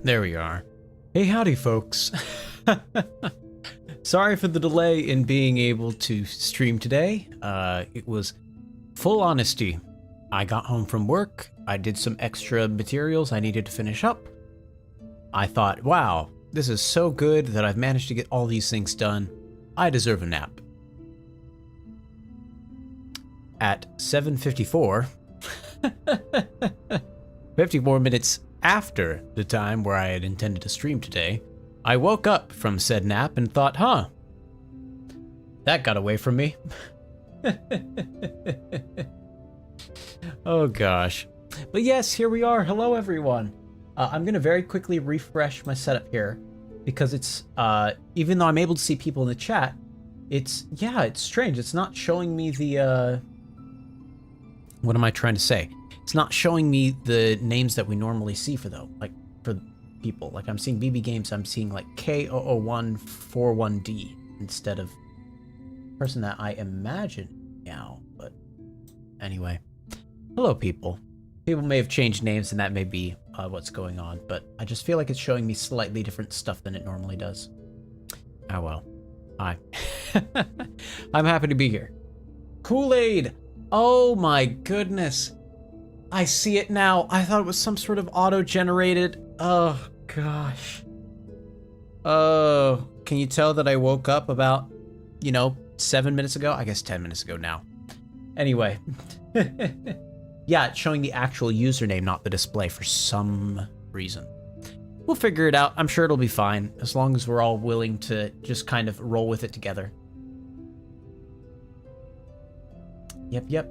There we are. Hey, howdy, folks. Sorry for the delay in being able to stream today. It was full honesty. I got home from work. I did some extra materials I needed to finish up. I thought, wow, this is so good that I've managed to get all these things done. I deserve a nap. At 7:54, 54 minutes after the time where I had intended to stream today, I woke up from said nap and thought, huh, that got away from me. Oh gosh. But yes, here we are. Hello everyone. I'm gonna very quickly refresh my setup here because it's, even though I'm able to see people in the chat, it's strange. It's not showing me the, what am I trying to say? It's not showing me the names that we normally see for people. Like I'm seeing BB Games, I'm seeing like K00141D instead of person that I imagine now. But anyway, hello people. People may have changed names and that may be what's going on, but I just feel like it's showing me slightly different stuff than it normally does. Oh well. Hi. I'm happy to be here. Kool-Aid! Oh my goodness. I see it now. I thought it was some sort of auto-generated. Oh gosh. Oh, can you tell that I woke up about, 7 minutes ago? I guess 10 minutes ago now. Anyway. Yeah, it's showing the actual username, not the display for some reason. We'll figure it out. I'm sure it'll be fine, as long as we're all willing to just kind of roll with it together. Yep.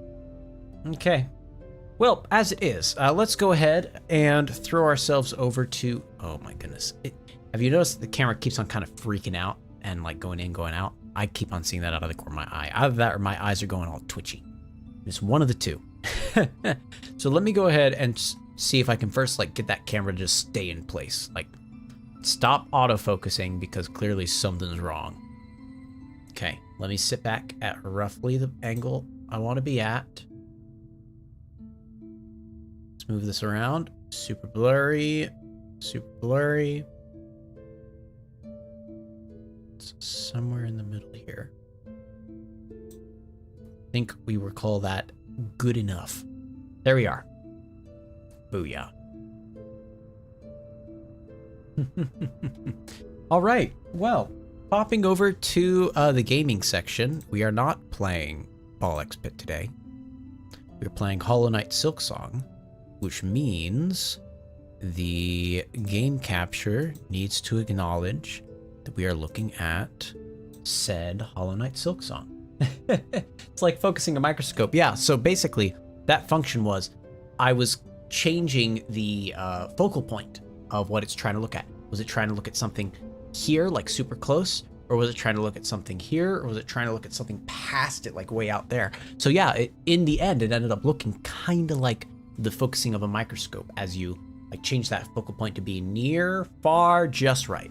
Okay. Well, as it is, let's go ahead and throw ourselves over to... Oh my goodness. Have you noticed the camera keeps on kind of freaking out and like going in, going out? I keep on seeing that out of the corner of my eye. Either that or my eyes are going all twitchy. It's one of the two. So let me go ahead and see if I can first like get that camera to just stay in place. Like stop autofocusing because clearly something's wrong. Okay, let me sit back at roughly the angle I want to be at. Let's move this around. Super blurry. Super blurry. It's somewhere in the middle here. I think we will call that good enough. There we are. Booyah. All right. Well, popping over to the gaming section, we are not playing Ball X Pit today. We're playing Hollow Knight Silksong, which means the game capture needs to acknowledge that we are looking at said Hollow Knight Silksong. It's like focusing a microscope. Yeah, so basically that function was I was changing the focal point of what it's trying to look at. Was it trying to look at something here, like super close? Or was it trying to look at something here? Or was it trying to look at something past it, like way out there? So yeah, in the end, it ended up looking kind of like the focusing of a microscope as you like change that focal point to be near, far, just right.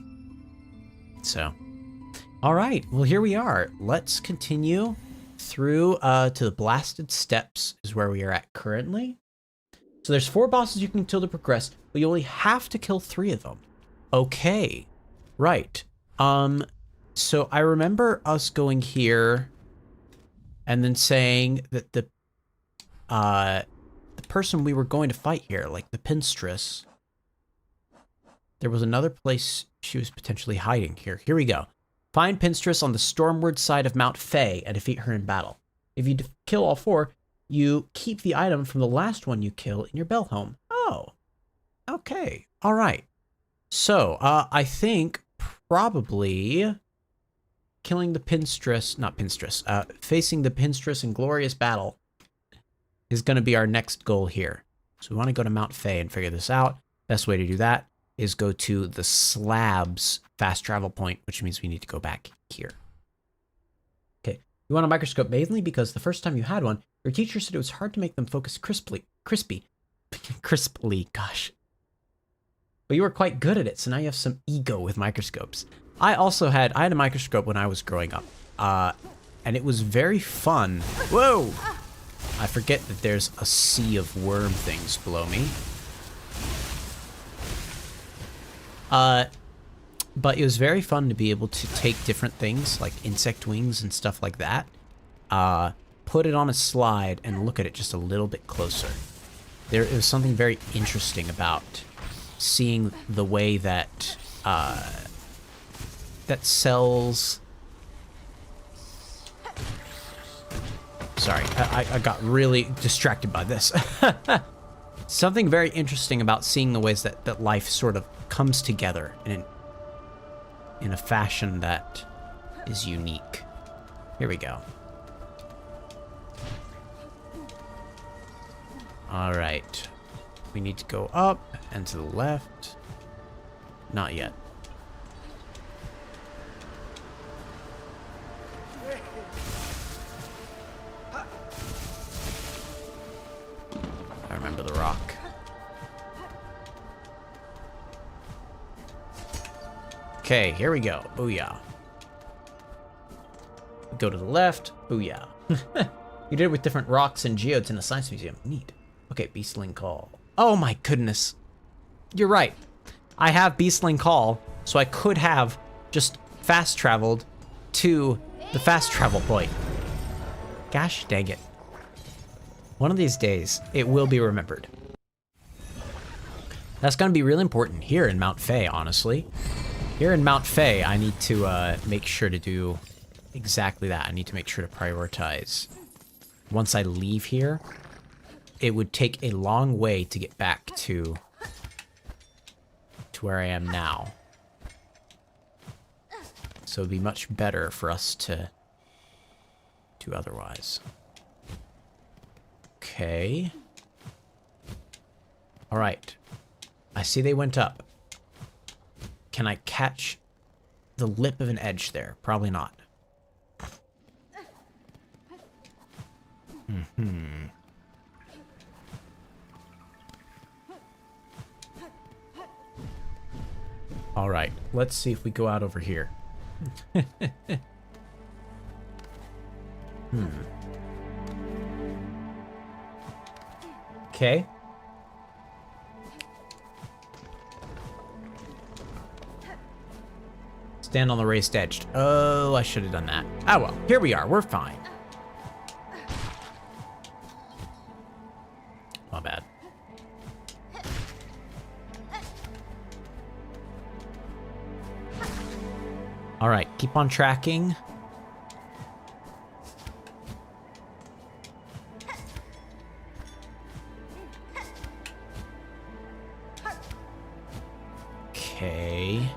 So, all right, well, here we are. Let's continue through to the Blasted Steps is where we are at currently. So there's 4 bosses you can kill to progress, but you only have to kill 3 of them. Okay, right. So I remember us going here and then saying that the person we were going to fight here, like the Pinstress, there was another place she was potentially hiding here. Here we go. Find Pinstress on the stormward side of Mount Fae and defeat her in battle. If you kill all 4, you keep the item from the last one you kill in your bell home. Oh, okay. All right. So, I think probably killing the Pinstress, not Pinstress, facing the Pinstress in glorious battle is going to be our next goal here. So we want to go to Mount Fae and figure this out. Best way to do that is go to the slabs fast travel point, which means we need to go back here. Okay, you want a microscope mainly because the first time you had one, your teacher said it was hard to make them focus crisply, gosh. But you were quite good at it, so now you have some ego with microscopes. I had a microscope when I was growing up, and it was very fun. Whoa! I forget that there's a sea of worm things below me. But it was very fun to be able to take different things, like insect wings and stuff like that, put it on a slide and look at it just a little bit closer. There is something very interesting about seeing the way that that cells... Sorry, I got really distracted by this. Something very interesting about seeing the ways that life sort of comes together in a fashion that is unique. Here we go. All right. We need to go up and to the left. Not yet. I remember the rock. Okay, here we go. Booyah. Go to the left. Booyah. You did it with different rocks and geodes in a science museum. Neat. Okay, Beastling Call. Oh my goodness. You're right. I have Beastling Call, so I could have just fast traveled to the fast travel point. Gosh dang it. One of these days, it will be remembered. That's going to be really important here in Mount Fae, honestly. Here in Mount Fae, I need to make sure to do exactly that. I need to make sure to prioritize. Once I leave here, it would take a long way to get back to where I am now. So it'd be much better for us to do otherwise. Okay. All right. I see they went up. Can I catch the lip of an edge there? Probably not. Mm-hmm. All right, let's see if we go out over here. Okay. Stand on the raised edge. Oh, I should have done that. Oh well, here we are. We're fine. My bad. All right, keep on tracking. Okay.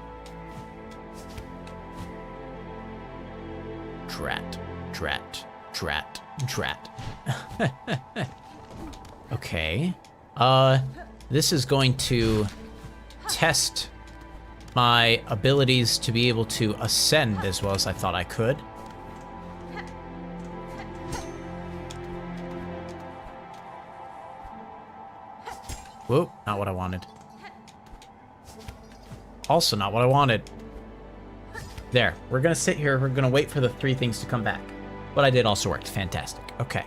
Drat. Okay. This is going to test my abilities to be able to ascend as well as I thought I could. Whoa, not what I wanted. Also not what I wanted. There, we're gonna sit here, we're gonna wait for the three things to come back. What I did also worked, fantastic. Okay.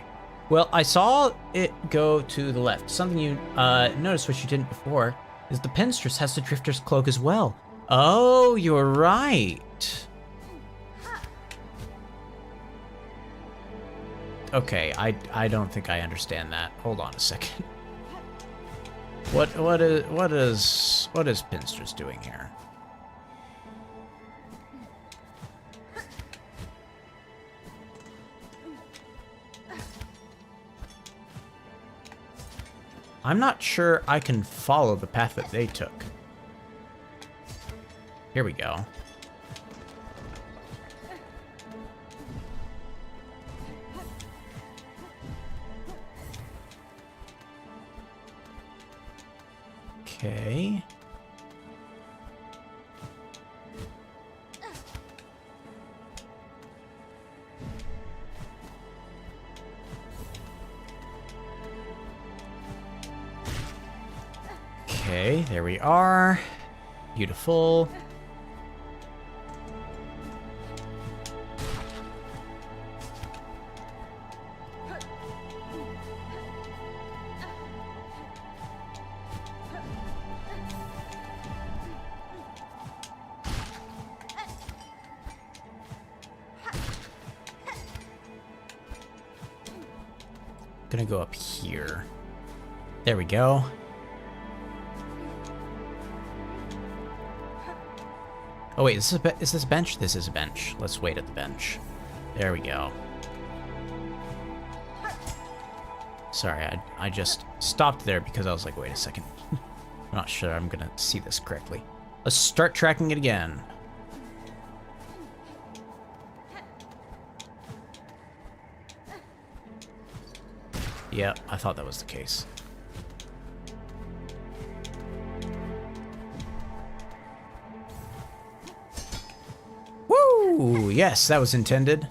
Well, I saw it go to the left. Something you noticed which you didn't before is the Pinstress has the Drifter's Cloak as well. Oh, you're right. Okay, I don't think I understand that. Hold on a second. What is Pinstress doing here? I'm not sure I can follow the path that they took. Here we go. Okay. Okay, there we are. Beautiful. Gonna go up here. There we go. Oh wait, is this a bench? This is a bench. Let's wait at the bench. There we go. Sorry, I just stopped there because I was like, wait a second. I'm not sure I'm gonna see this correctly. Let's start tracking it again. Yeah, I thought that was the case. Woo! Yes, that was intended.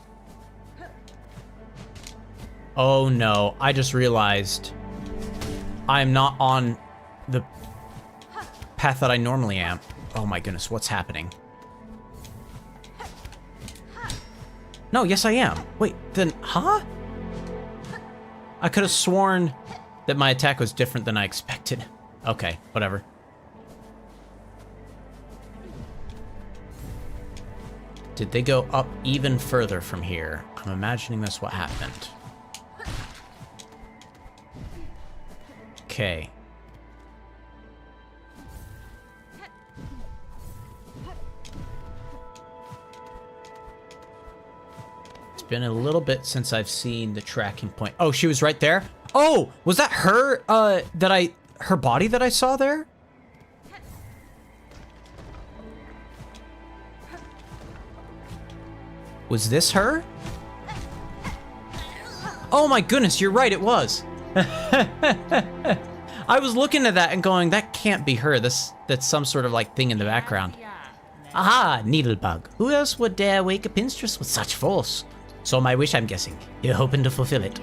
Oh no, I just realized I'm not on the path that I normally am. Oh my goodness, what's happening? No, yes I am. Wait, then, huh? I could have sworn that my attack was different than I expected. Okay, whatever. Did they go up even further from here? I'm imagining that's what happened. Okay. It's been a little bit since I've seen the tracking point. Oh, she was right there? Oh, was that her, her body that I saw there? Was this her? Oh my goodness, you're right, it was. I was looking at that and going, that can't be her. That's some sort of like thing in the background. Aha, Needlebug. Who else would dare wake a pinstress with such force? So my wish, I'm guessing. You're hoping to fulfill it.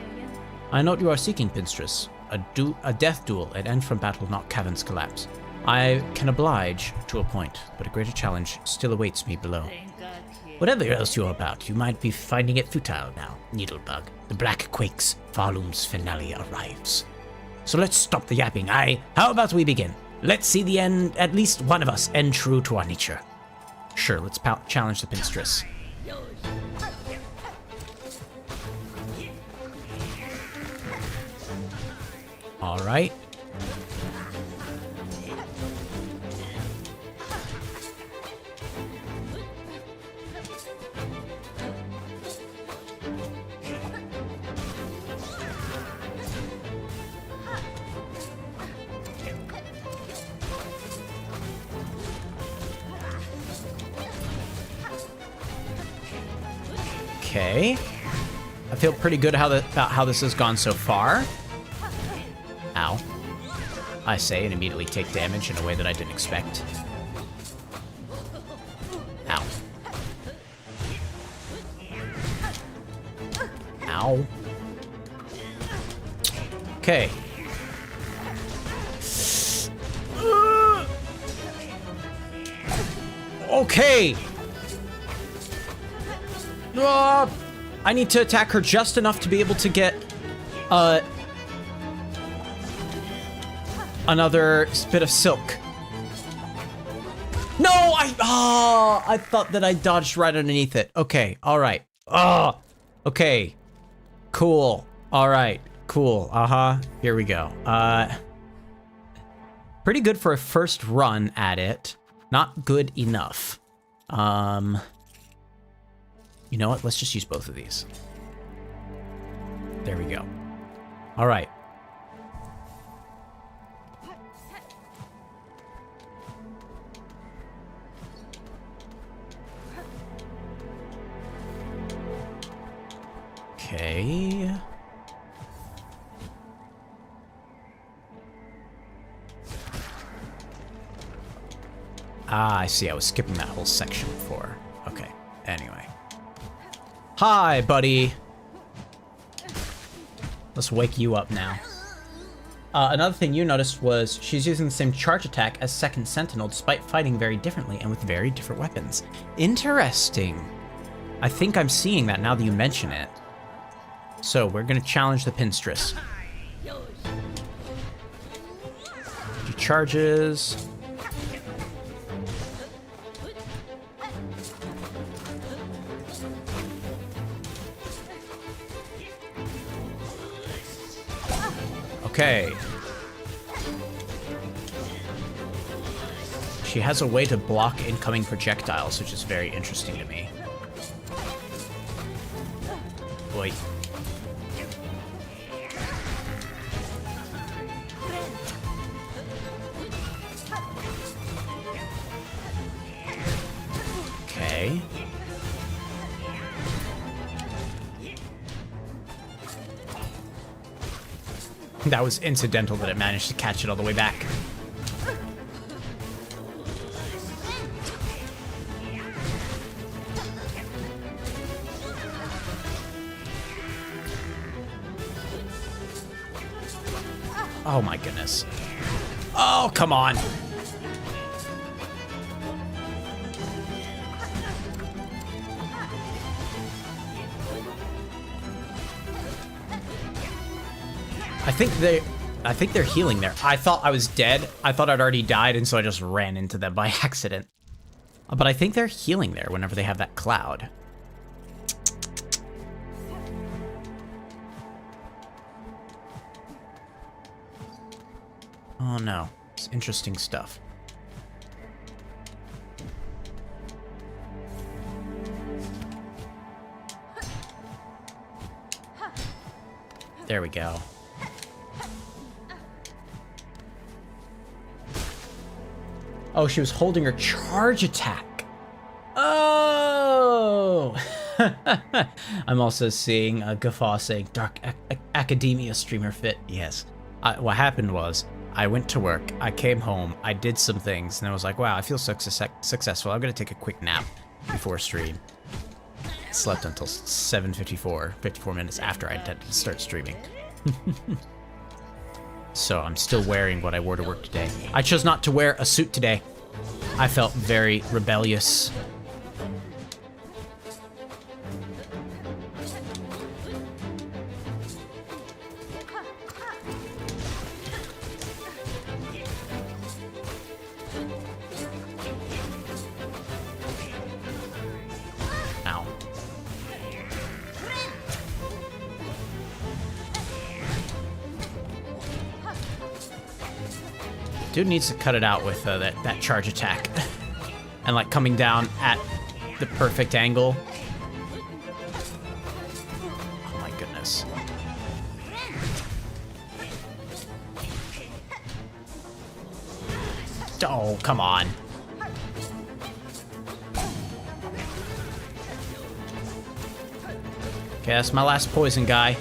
I note you are seeking, pinstress. A death duel, an end from battle, not cavern's collapse. I can oblige to a point, but a greater challenge still awaits me below. Whatever else you're about, you might be finding it futile now, Needlebug. The Black Quake's Farloom's finale arrives. So let's stop the yapping, aye? How about we begin? Let's see the end, at least one of us, end true to our nature. Sure, let's challenge the pinstress. All right. Okay. I feel pretty good about how this has gone so far. Ow. I say and immediately take damage in a way that I didn't expect. Ow. Ow. Okay. Okay. I need to attack her just enough to be able to get another bit of silk. No, I thought that I dodged right underneath it. Okay, all right. Oh, okay. Cool. All right, cool. Here we go. Pretty good for a first run at it. Not good enough. You know what? Let's just use both of these. There we go. All right. Okay. Ah, I see. I was skipping that whole section before. Okay. Anyway. Hi, buddy. Let's wake you up now. Another thing you noticed was she's using the same charge attack as Second Sentinel despite fighting very differently and with very different weapons. Interesting. I think I'm seeing that now that you mention it. So we're gonna challenge the pinstress. She charges. Okay. She has a way to block incoming projectiles, which is very interesting to me. Boy. Okay. That was incidental that it managed to catch it all the way back. Oh my goodness. Oh, come on. I think they're healing there. I thought I was dead. I thought I'd already died, and so I just ran into them by accident. But I think they're healing there whenever they have that cloud. Oh no, it's interesting stuff. There we go. Oh, she was holding her charge attack. Oh! I'm also seeing a Guffaw saying, Dark Academia streamer fit. Yes. What happened was, I went to work, I came home, I did some things, and I was like, wow, I feel so successful. I'm going to take a quick nap before stream. Slept until 7:54, 54 minutes after I intended to start streaming. So I'm still wearing what I wore to work today. I chose not to wear a suit today. I felt very rebellious. Ow. Dude needs to cut it out with that charge attack. And like coming down at the perfect angle. Oh my goodness. Oh, come on. Okay, that's my last poison guy.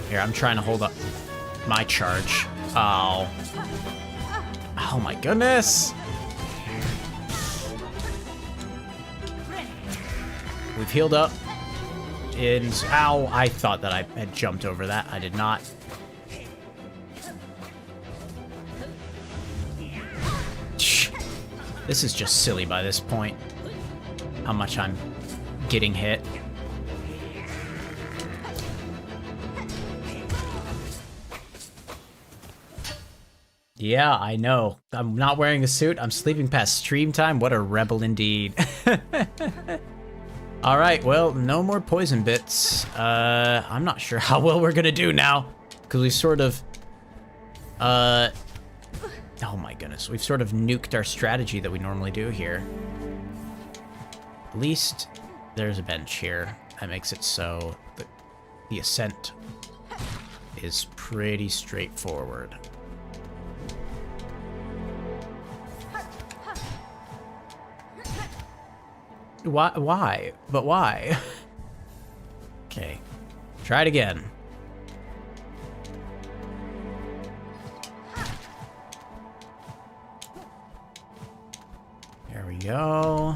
Here, I'm trying to hold up my charge. Oh. Oh my goodness. We've healed up. Ow, I thought that I had jumped over that. I did not. This is just silly by this point. How much I'm getting hit. Yeah, I know. I'm not wearing a suit. I'm sleeping past stream time. What a rebel indeed. All right, well, no more poison bits. I'm not sure how well we're gonna do now, because we sort of, oh my goodness, we've sort of nuked our strategy that we normally do here. At least there's a bench here. That makes it so the ascent is pretty straightforward. Why? But why? Okay. Try it again. There we go.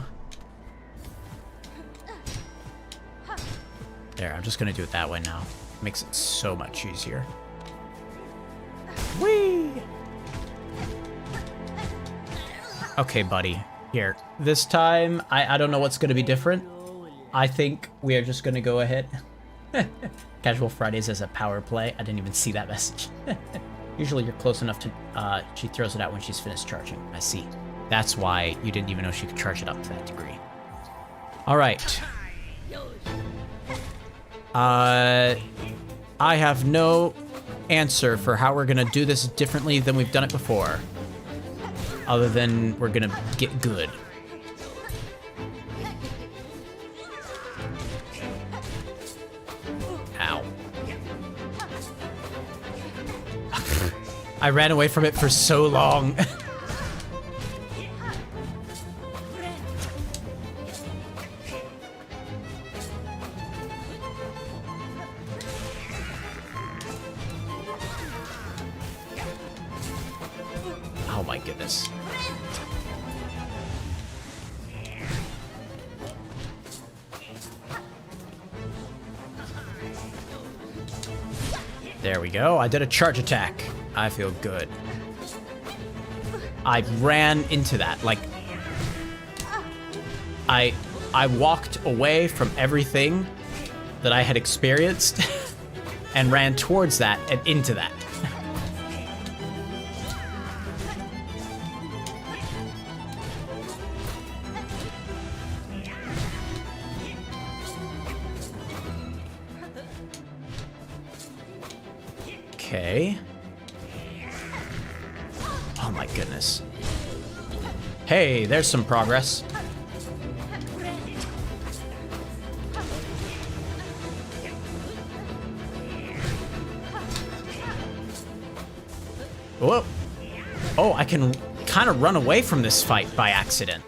There, I'm just gonna do it that way now. Makes it so much easier. Whee! Okay, buddy. Here, this time, I don't know what's going to be different. I think we are just going to go ahead. Casual Fridays as a power play. I didn't even see that message. Usually you're close enough to, she throws it out when she's finished charging. I see. That's why you didn't even know she could charge it up to that degree. All right. I have no answer for how we're gonna do this differently than we've done it before. Other than we're gonna get good. Ow. I ran away from it for so long. Oh my goodness. There we go. I did a charge attack. I feel good. I ran into that. Like, I walked away from everything that I had experienced and ran towards that and into that. Okay. Oh my goodness. Hey, there's some progress. Whoa. Oh, I can kind of run away from this fight by accident.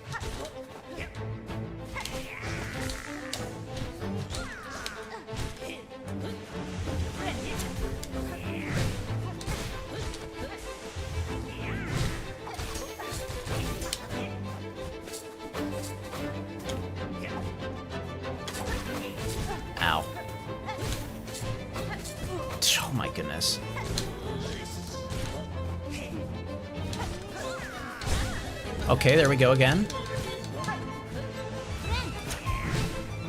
Ow. Oh my goodness. Okay, there we go again.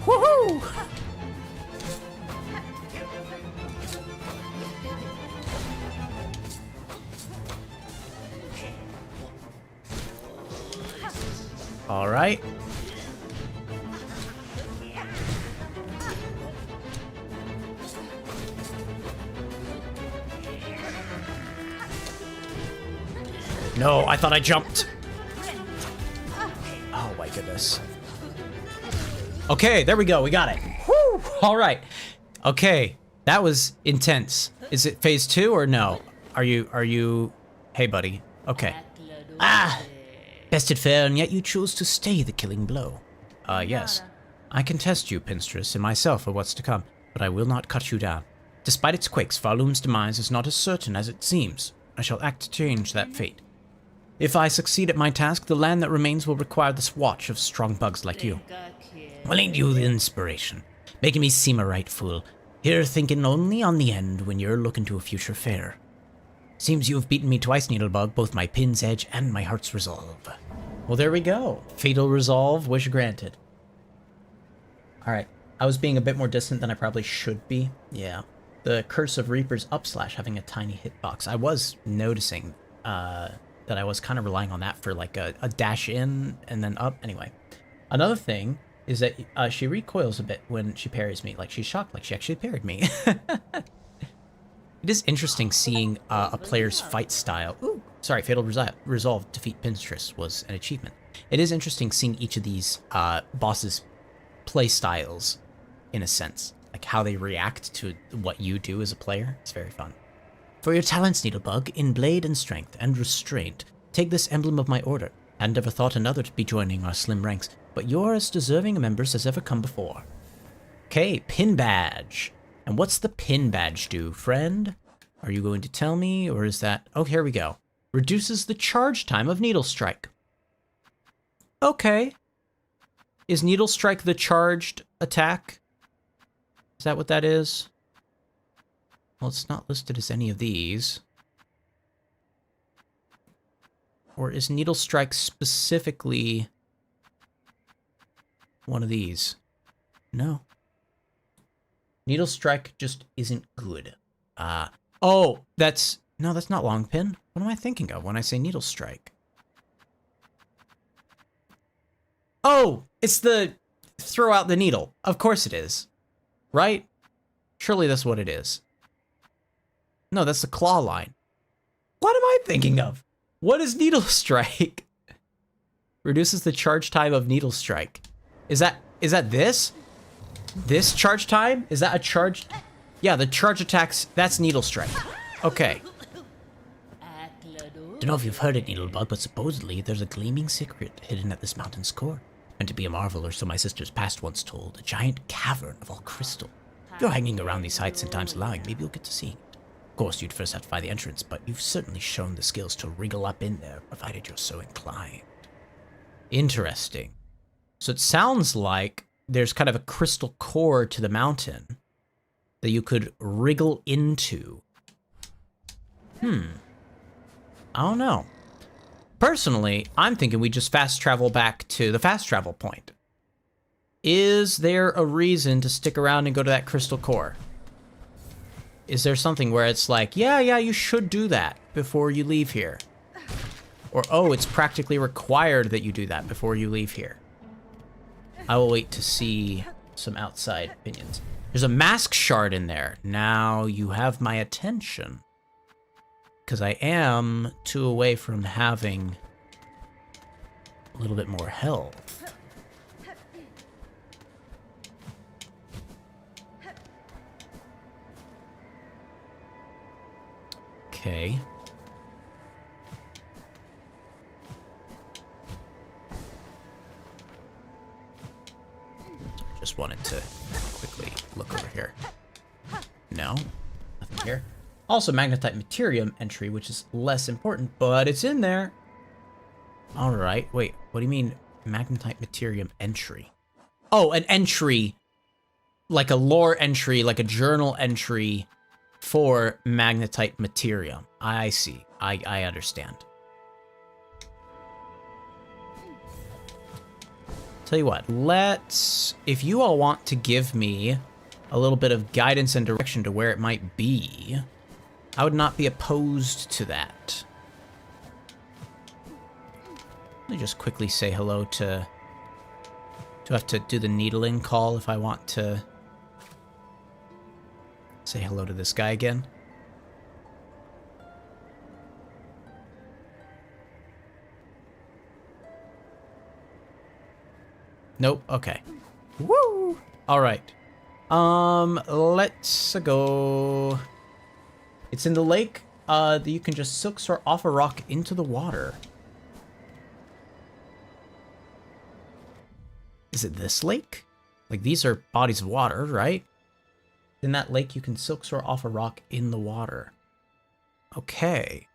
Woohoo! All right. No, I thought I jumped. Oh my goodness. Okay, there we go. We got it. Woo! All right. Okay, that was intense. Is it phase 2 or no? Are you? Hey, buddy. Okay. Ah! Bested fair, and yet you chose to stay the killing blow. Yes. I can test you, Pinstress, and myself for what's to come, but I will not cut you down. Despite its quakes, Farloom's demise is not as certain as it seems. I shall act to change that fate. If I succeed at my task, the land that remains will require the watch of strong bugs like you. Well, ain't you the inspiration? Making me seem a right fool. Here thinking only on the end when you're looking to a future fair. Seems you have beaten me twice, Needlebug, both my pin's edge and my heart's resolve. Well, there we go. Fatal resolve, wish granted. Alright, I was being a bit more distant than I probably should be. Yeah. The Curse of Reaper's upslash having a tiny hitbox. I was noticing, that I was kind of relying on that for like a dash in and then up. Anyway, another thing is that she recoils a bit when she parries me. Like she's shocked, like she actually parried me. It is interesting seeing a player's fight style. Ooh, sorry, Fatal Resolve defeat Pinstress was an achievement. It is interesting seeing each of these bosses' play styles, in a sense, like how they react to what you do as a player. It's very fun. For your talents, Needlebug, in blade and strength and restraint, take this emblem of my order. Hadn't ever thought another to be joining our slim ranks, but you're as deserving a members as ever come before. Okay, pin badge. And what's the pin badge do, friend? Are you going to tell me, or is that... Oh, here we go. Reduces the charge time of Needle Strike. Okay. Is Needle Strike the charged attack? Is that what that is? Well, it's not listed as any of these. Or is Needle Strike specifically one of these? No. Needle Strike just isn't good. Oh, that's... No, that's not Long Pin. What am I thinking of when I say Needle Strike? Oh, it's the throw out the needle. Of course it is. Right? Surely that's what it is. No, that's the claw line. What am I thinking of? What is needle strike? Reduces the charge time of needle strike. Is that this? This charge time? Is that a charge? Yeah, the charge attacks, that's needle strike. Okay. Don't know if you've heard it, Needlebug, but supposedly there's a gleaming secret hidden at this mountain's core. And to be a marvel, or so my sister's past once told, a giant cavern of all crystal. If you're hanging around these heights and time's allowing, maybe you'll get to see it. Of course, you'd first have to find the entrance, but you've certainly shown the skills to wriggle up in there, provided you're so inclined. Interesting. So it sounds like there's kind of a crystal core to the mountain that you could wriggle into. I don't know. Personally, I'm thinking we just fast travel back to the fast travel point. Is there a reason to stick around and go to that crystal core? Is there something where it's like, yeah, you should do that before you leave here? Or, oh, it's practically required that you do that before you leave here. I will wait to see some outside opinions. There's a mask shard in there. Now you have my attention. Because I am 2 away from having a little bit more health. Okay. Just wanted to quickly look over here. No, nothing here. Also, magnetite materium entry, which is less important, but it's in there. All right. Wait, what do you mean magnetite materium entry? Oh, an entry, like a lore entry, like a journal entry for magnetite materium. I see. I understand. Tell you what, if you all want to give me a little bit of guidance and direction to where it might be, I would not be opposed to that. Let me just quickly say hello to... Do I have to do the needling call if I want to say hello to this guy again? Nope, okay. Woo! Alright. Let's go... It's in the lake, that you can just silk soar off a rock into the water. Is it this lake? Like, these are bodies of water, right? In that lake, you can silk soar off a rock in the water. Okay.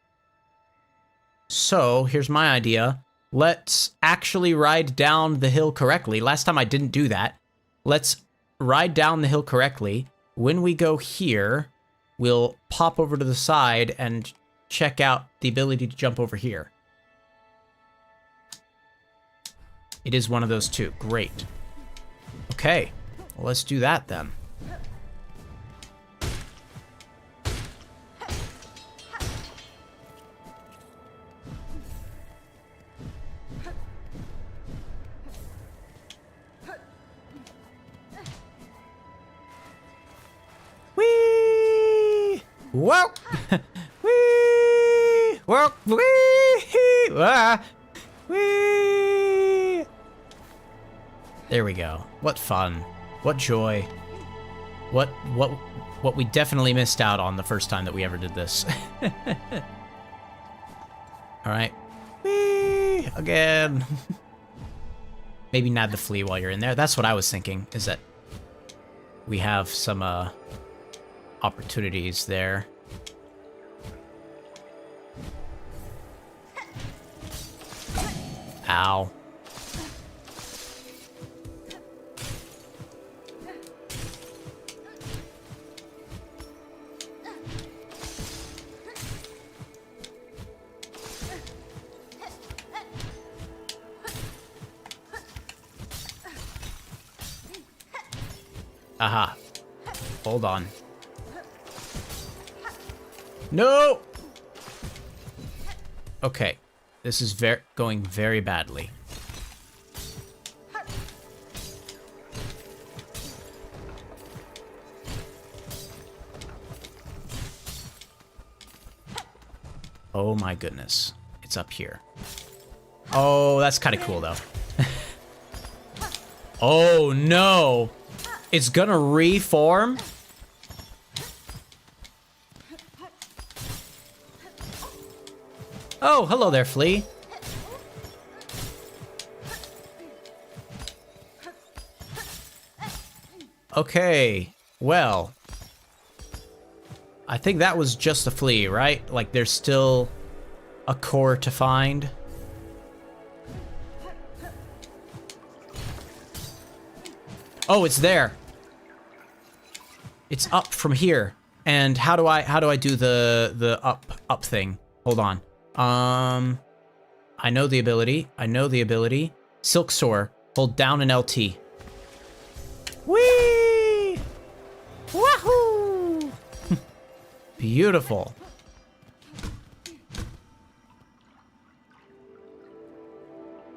So, here's my idea. Let's actually ride down the hill correctly. Last time I didn't do that. Let's ride down the hill correctly. When we go here... We'll pop over to the side and check out the ability to jump over here. It is one of those two. Great. Okay. Well, let's do that then. Whoa! Whee! Whoa! Whee! Ah! Whee! There we go. What fun. What joy. What we definitely missed out on the first time that we ever did this. Alright. Whee! Again. Maybe nab the flea while you're in there. That's what I was thinking, is that we have some, opportunities there. Ow. Aha. Hold on. No! Okay. This is going very badly. Oh my goodness. It's up here. Oh, that's kind of cool though. Oh no! It's gonna reform? Oh, hello there, Flea. Okay, well. I think that was just a flea, right? Like, there's still a core to find. Oh, it's there. It's up from here. And how do I do the up thing? Hold on. I know the ability. Silksong. Hold down an LT. Whee! Wahoo! Beautiful.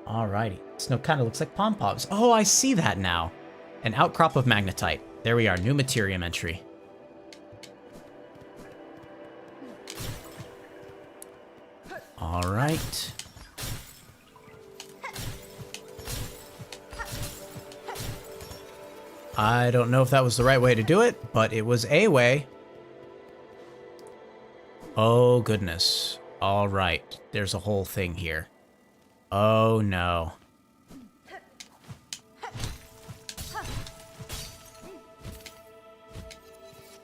Alrighty. Snow kind of looks like pom-poms. Oh, I see that now. An outcrop of magnetite. There we are. New MrM entry. Alright. I don't know if that was the right way to do it, but it was a way. Oh, goodness. Alright. There's a whole thing here. Oh, no.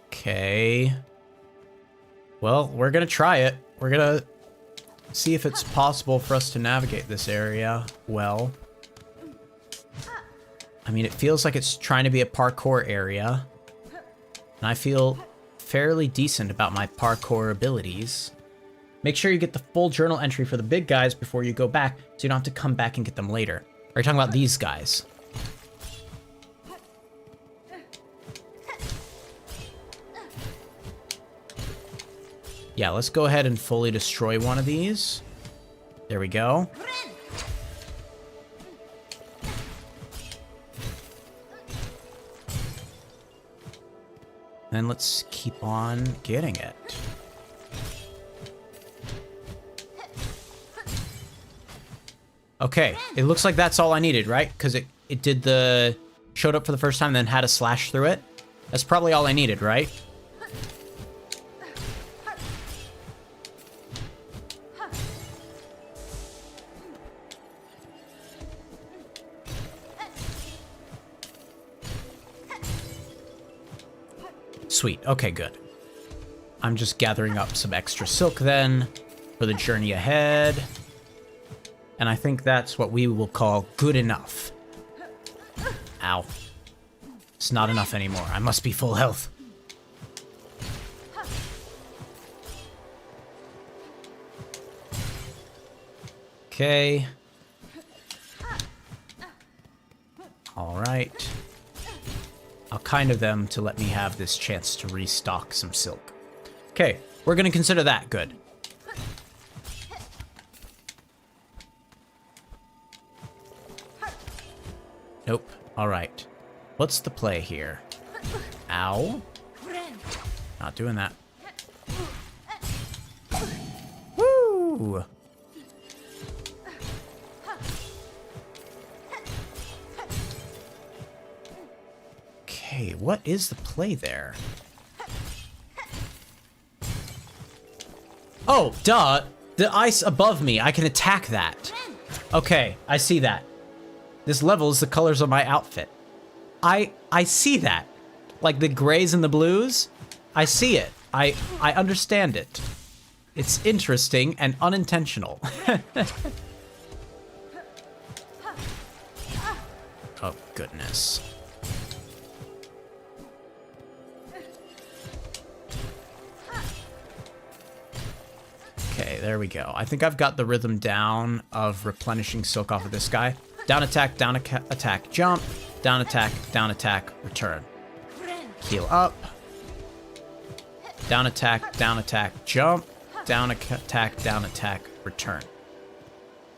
Okay. Well, we're gonna try it. We're gonna see if it's possible for us to navigate this area well. I mean, it feels like it's trying to be a parkour area. And I feel fairly decent about my parkour abilities. Make sure you get the full journal entry for the big guys before you go back, so you don't have to come back and get them later. Are you talking about these guys? Yeah, let's go ahead and fully destroy one of these. There we go. Then let's keep on getting it. Okay, it looks like that's all I needed, right? Because it did the... showed up for the first time and then had a slash through it. That's probably all I needed, right? Sweet. Okay, good. I'm just gathering up some extra silk then for the journey ahead. And I think that's what we will call good enough. Ow. It's not enough anymore. I must be full health. Okay. All right. I'll kind of them to let me have this chance to restock some silk. Okay, we're gonna consider that good. Nope. All right. What's the play here? Ow. Not doing that. Woo! Okay, what is the play there? Oh, duh! The ice above me, I can attack that. Okay, I see that. This level is the colors of my outfit. I see that. Like the grays and the blues. I see it. I understand it. It's interesting and unintentional. Oh, goodness. Okay, there we go. I think I've got the rhythm down of replenishing silk off of this guy. Down attack, jump. Down attack, return. Heal up. Down attack, jump. Down attack, return.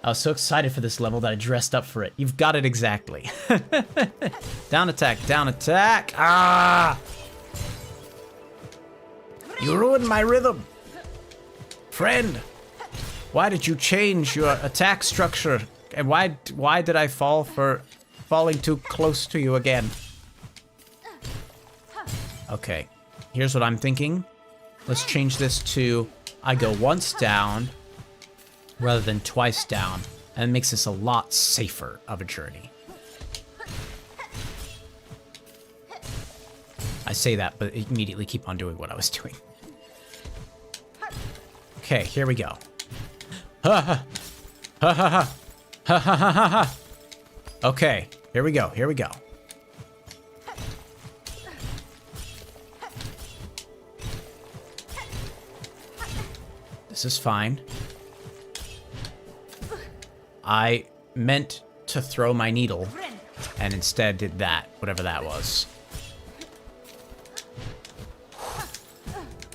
I was so excited for this level that I dressed up for it. You've got it exactly. Down attack. Ah! You ruined my rhythm. Friend, Why did you change your attack structure? And why did I fall for falling too close to you again? Okay, here's what I'm thinking. Let's change this to I go once down rather than twice down, and it makes this a lot safer of a journey. I say that, but immediately keep on doing what I was doing. Okay, here we go. Ha ha ha ha ha ha ha ha ha. Okay, here we go. Here we go. This is fine. I meant to throw my needle and instead did that, whatever that was.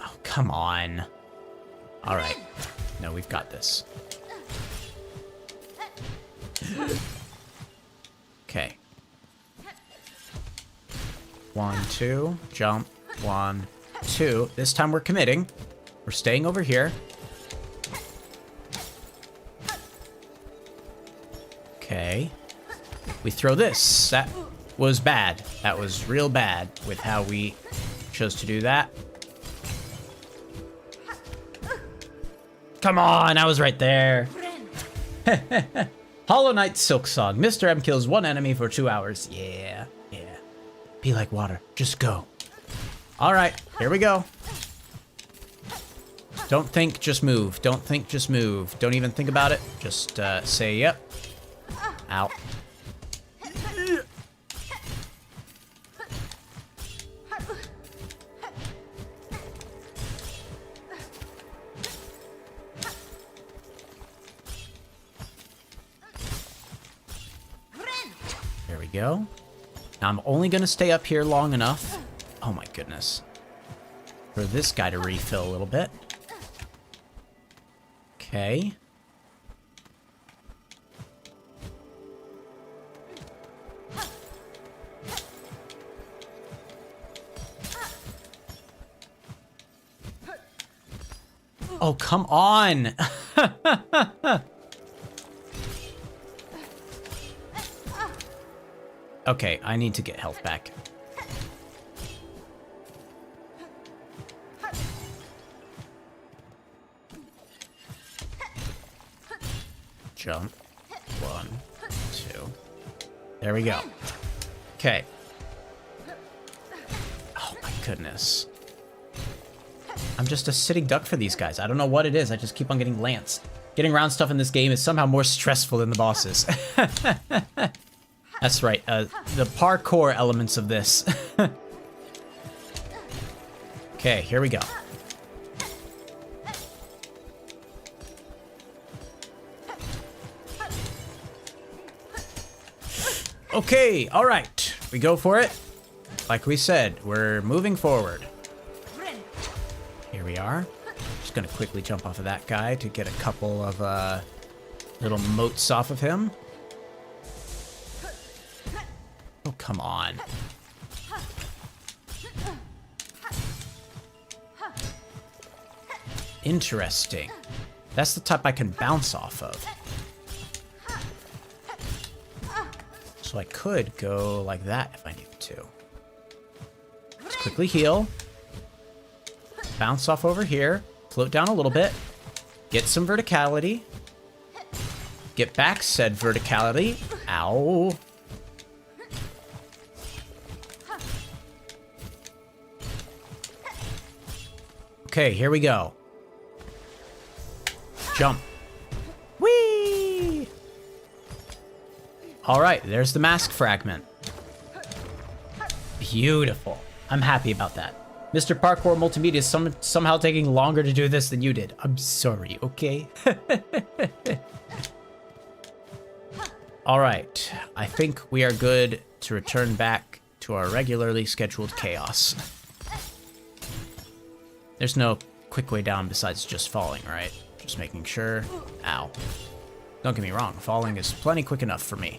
Oh, come on. All right. No, we've got this. Okay. 1, 2, jump. 1, 2. This time we're committing. We're staying over here. Okay. We throw this. That was bad. That was real bad with how we chose to do that. Come on, I was right there. Hollow Knight Silksong. MrM kills 1 enemy for 2 hours. Yeah, yeah. Be like water. Just go. All right, here we go. Don't think, just move. Don't think, just move. Don't even think about it. Just say yep. Ow. There we go. Now I'm only gonna stay up here long enough. Oh my goodness. For this guy to refill a little bit. Okay. Oh, come on. Okay, I need to get health back. Jump. 1, 2. There we go. Okay. Oh my goodness. I'm just a sitting duck for these guys. I don't know what it is. I just keep on getting lanced. Getting around stuff in this game is somehow more stressful than the bosses. That's right. The parkour elements of this. Okay, here we go. Okay, all right. We go for it. Like we said, we're moving forward. Here we are. Just gonna quickly jump off of that guy to get a couple of little motes off of him. Oh, come on. Interesting. That's the type I can bounce off of. So I could go like that if I needed to. Let's quickly heal. Bounce off over here. Float down a little bit. Get some verticality. Get back said verticality. Ow. Okay, here we go. Jump. Whee! All right, there's the mask fragment. Beautiful. I'm happy about that. Mr. Parkour Multimedia is somehow taking longer to do this than you did. I'm sorry, okay? All right, I think we are good to return back to our regularly scheduled chaos. There's no quick way down besides just falling, right? Just making sure. Ow. Don't get me wrong, falling is plenty quick enough for me.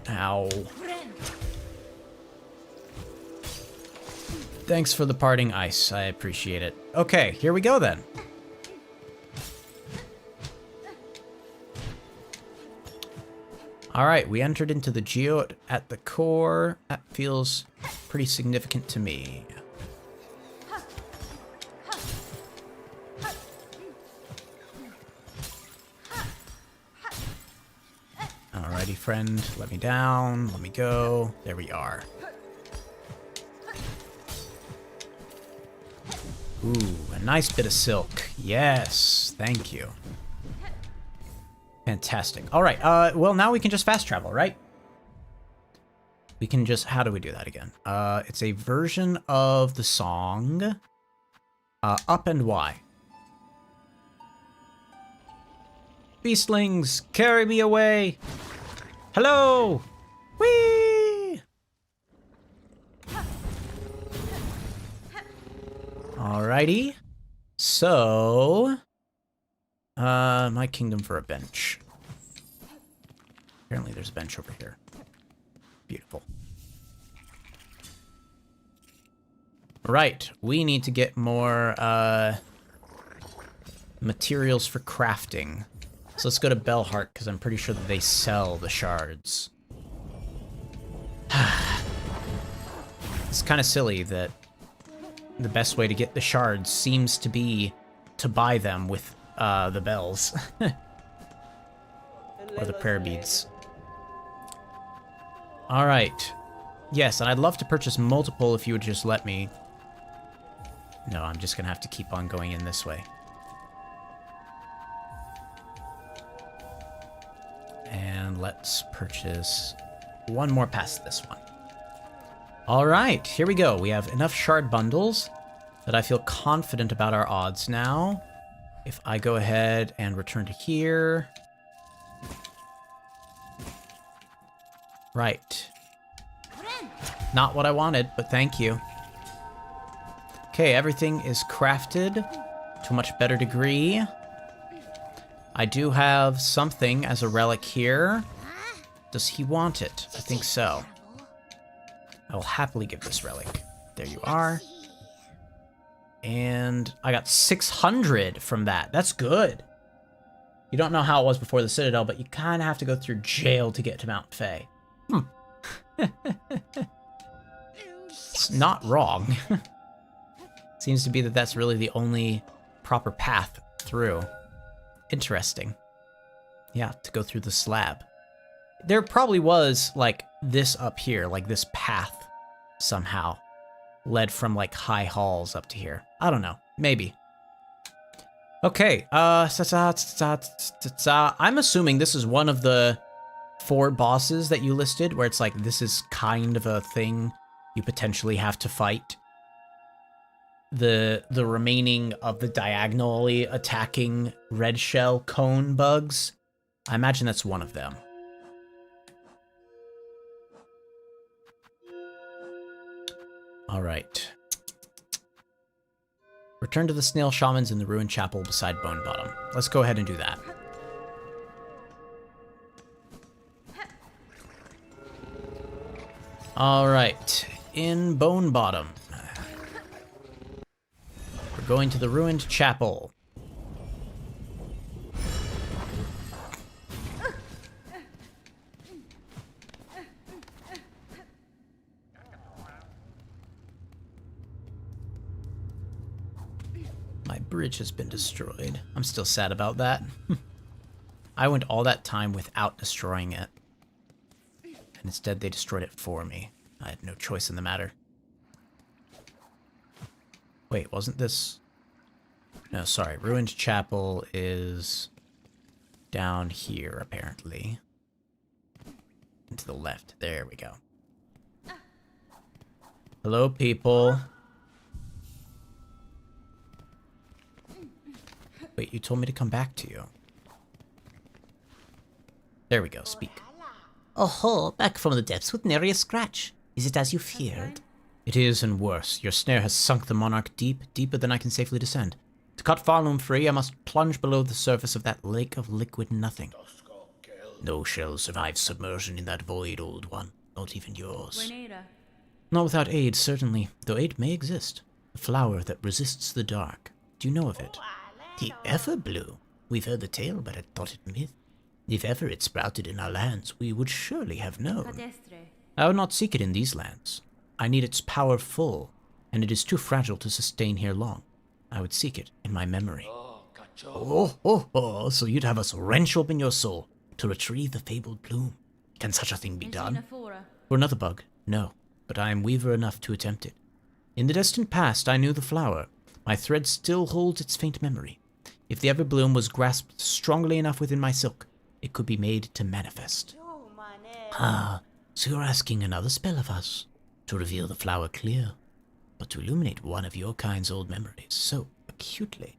Ow. Thanks for the parting ice. I appreciate it. Okay, here we go then. All right, we entered into the geode at the core. That feels pretty significant to me. Alrighty, friend. Let me down. Let me go. There we are. Ooh, a nice bit of silk. Yes, thank you. Fantastic. All right, well, now we can just fast travel, right? We can just... How do we do that again? It's a version of the song Up and Y. Beastlings, carry me away! Hello! Whee! Alrighty. So... my kingdom for a bench. Apparently there's a bench over here. Beautiful. Right, we need to get more, materials for crafting. So let's go to Bellheart, because I'm pretty sure that they sell the shards. It's kind of silly that the best way to get the shards seems to be to buy them with the bells. Or the prayer beads. Alright. Yes, and I'd love to purchase multiple if you would just let me. No, I'm just gonna have to keep on going in this way. And let's purchase one more past this one. Alright, here we go. We have enough shard bundles that I feel confident about our odds now. If I go ahead and return to here. Right. Not what I wanted, but thank you. Okay, everything is crafted to a much better degree. I do have something as a relic here. Does he want it? I think so. I will happily give this relic. There you are. And I got 600 from that. That's good. You don't know how it was before the Citadel, but you kind of have to go through jail to get to Mount Fae. It's not wrong. Seems to be that that's really the only proper path through. Interesting. Yeah, to go through the slab. There probably was, like, this up here, like this path somehow led from, like, high halls up to here. I don't know. Maybe. Okay, I'm assuming this is one of the 4 bosses that you listed, where it's like, this is kind of a thing you potentially have to fight. The remaining of the diagonally attacking red shell cone bugs. I imagine that's one of them. All right. Return to the snail shamans in the ruined chapel beside Bone Bottom. Let's go ahead and do that. All right, in Bone Bottom. We're going to the ruined chapel. My bridge has been destroyed. I'm still sad about that. I went all that time without destroying it. And instead they destroyed it for me. I had no choice in the matter. Wait, wasn't this... No, sorry. Ruined Chapel is down here, apparently. And to the left. There we go. Hello, people. Wait, you told me to come back to you. There we go, speak. Oh, back from the depths with nary a scratch. Is it as you feared? It is, and worse. Your snare has sunk the monarch deep, deeper than I can safely descend. To cut Farloom free, I must plunge below the surface of that lake of liquid nothing. No shell survives submersion in that void, old one. Not even yours. Not without aid, certainly, though aid may exist. A flower that resists the dark. Do you know of it? The Everblue. We've heard the tale, but I thought it myth. If ever it sprouted in our lands, we would surely have known. I would not seek it in these lands. I need its power full, and it is too fragile to sustain here long. I would seek it in my memory. Oh, so you'd have us wrench open your soul to retrieve the fabled bloom. Can such a thing be done? For another bug, no, but I am weaver enough to attempt it. In the distant past, I knew the flower. My thread still holds its faint memory. If the Everbloom was grasped strongly enough within my silk, it could be made to manifest. Ah, so you're asking another spell of us, to reveal the flower clear, but to illuminate one of your kind's old memories so acutely.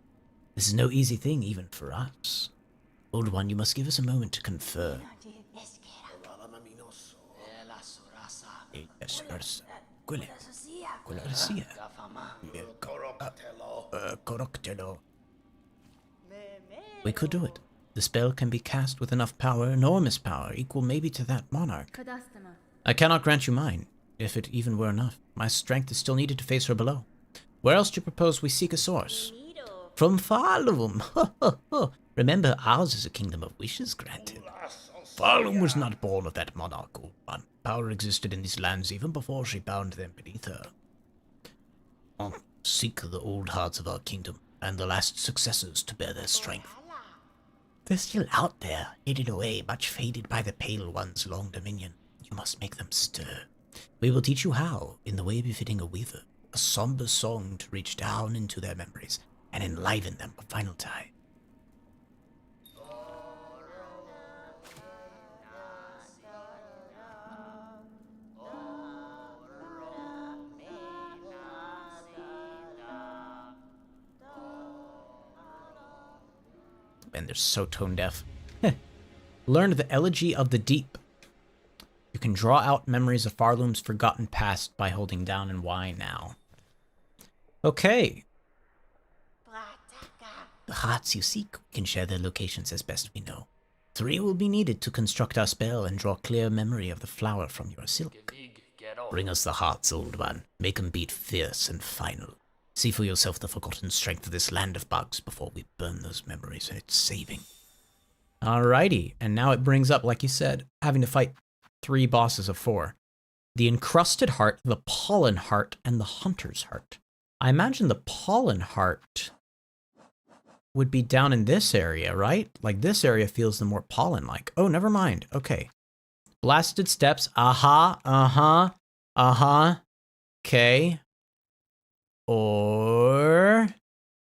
This is no easy thing even for us. Old one, you must give us a moment to confer. We could do it. The spell can be cast with enough power, enormous power, equal maybe to that monarch. I cannot grant you mine, if it even were enough. My strength is still needed to face her below. Where else do you propose we seek a source? From Farlum. Remember, ours is a kingdom of wishes granted. Farlum was not born of that monarch, old one. Power existed in these lands even before she bound them beneath her. Seek the old hearts of our kingdom, and the last successors to bear their strength. They're still out there, hidden away, much faded by the Pale One's long dominion. You must make them stir. We will teach you how, in the way befitting a weaver, a somber song to reach down into their memories and enliven them a final time. Man, they're so tone deaf. Learn the Elegy of the Deep. You can draw out memories of Farlum's forgotten past by holding down and Y now. Okay. The hearts you seek, we can share their locations as best we know. 3 will be needed to construct our spell and draw clear memory of the flower from your silk. Bring us the hearts, old one. Make 'em beat fierce and final. See for yourself the forgotten strength of this land of bugs before we burn those memories in its saving. Alrighty, and now it brings up, like you said, having to fight 3 bosses of 4. The Encrusted Heart, the Pollen Heart, and the Hunter's Heart. I imagine the Pollen Heart would be down in this area, right? Like, this area feels the more pollen-like. Oh, never mind. Okay. Blasted Steps. Okay. Or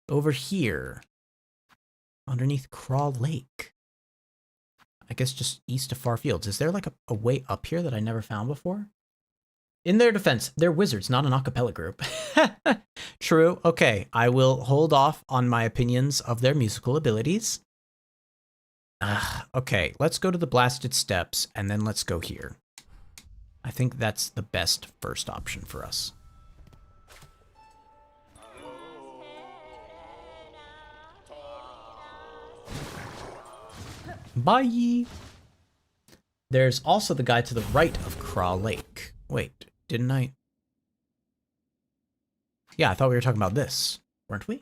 over here, underneath Crawl Lake. I guess just east of Far Fields. Is there like a way up here that I never found before? In their defense, they're wizards, not an a cappella group. True. Okay, I will hold off on my opinions of their musical abilities. Okay, let's go to the Blasted Steps, and then let's go here. I think that's the best first option for us. Bye! There's also the guy to the right of Craw Lake. Wait, didn't I? Yeah, I thought we were talking about this, weren't we?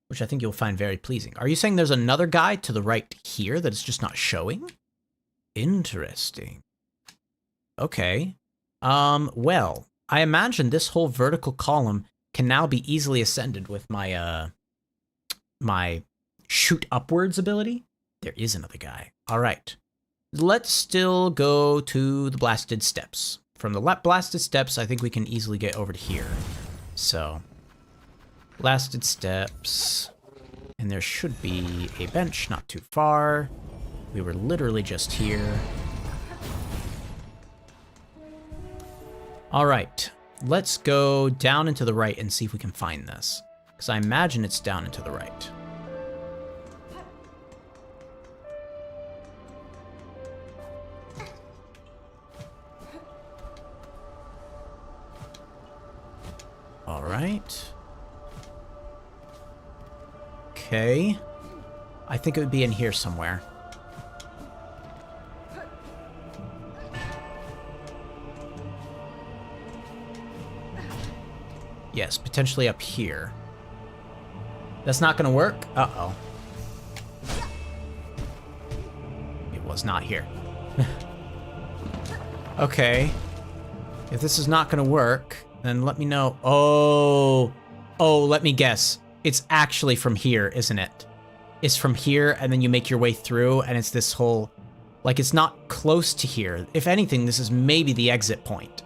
Which I think you'll find very pleasing. Are you saying there's another guy to the right here that is just not showing? Interesting. Okay. Well, I imagine this whole vertical column can now be easily ascended with my, my shoot upwards ability. There is another guy. All right. Let's still go to the Blasted Steps. From the Blasted Steps, I think we can easily get over to here. So, Blasted Steps. And there should be a bench not too far. We were literally just here. All right. Let's go down and to the right and see if we can find this. Because I imagine it's down and to the right. All right. Okay. I think it would be in here somewhere. Yes, potentially up here. That's not gonna work? Uh-oh. It was not here. Okay. If this is not gonna work, then let me know. Oh, let me guess. It's actually from here, isn't it? It's from here, and then you make your way through, and it's this whole... Like, it's not close to here. If anything, this is maybe the exit point.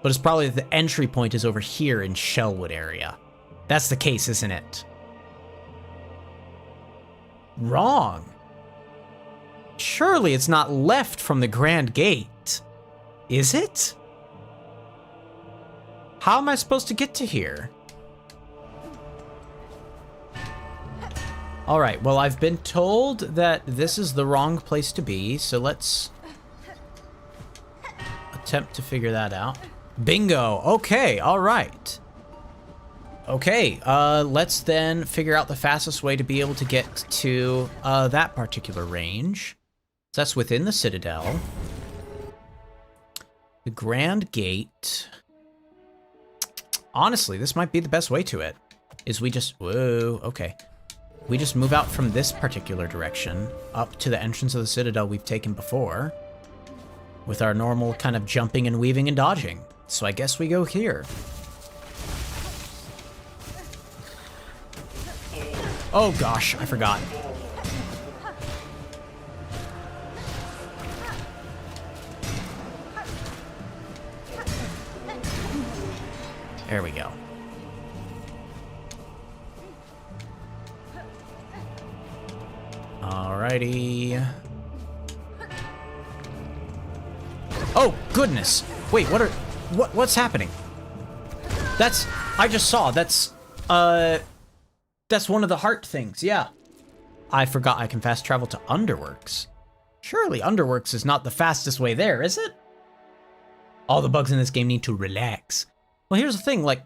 But it's probably the entry point is over here in Shellwood area. That's the case, isn't it? Wrong. Surely it's not left from the Grand Gate. Is it? How am I supposed to get to here? All right, well, I've been told that this is the wrong place to be, so let's attempt to figure that out. Bingo, okay, all right. Okay, let's then figure out the fastest way to be able to get to that particular range. So that's within the Citadel. The Grand Gate. Honestly, this might be the best way to it. Is we just, whoa, okay. We just move out from this particular direction up to the entrance of the Citadel we've taken before with our normal kind of jumping and weaving and dodging. So I guess we go here. Oh gosh, I forgot. There we go. Alrighty. Oh goodness! Wait, what's happening? I just saw, that's one of the heart things, yeah. I forgot I can fast travel to Underworks. Surely Underworks is not the fastest way there, is it? All the bugs in this game need to relax. Well, here's the thing, like,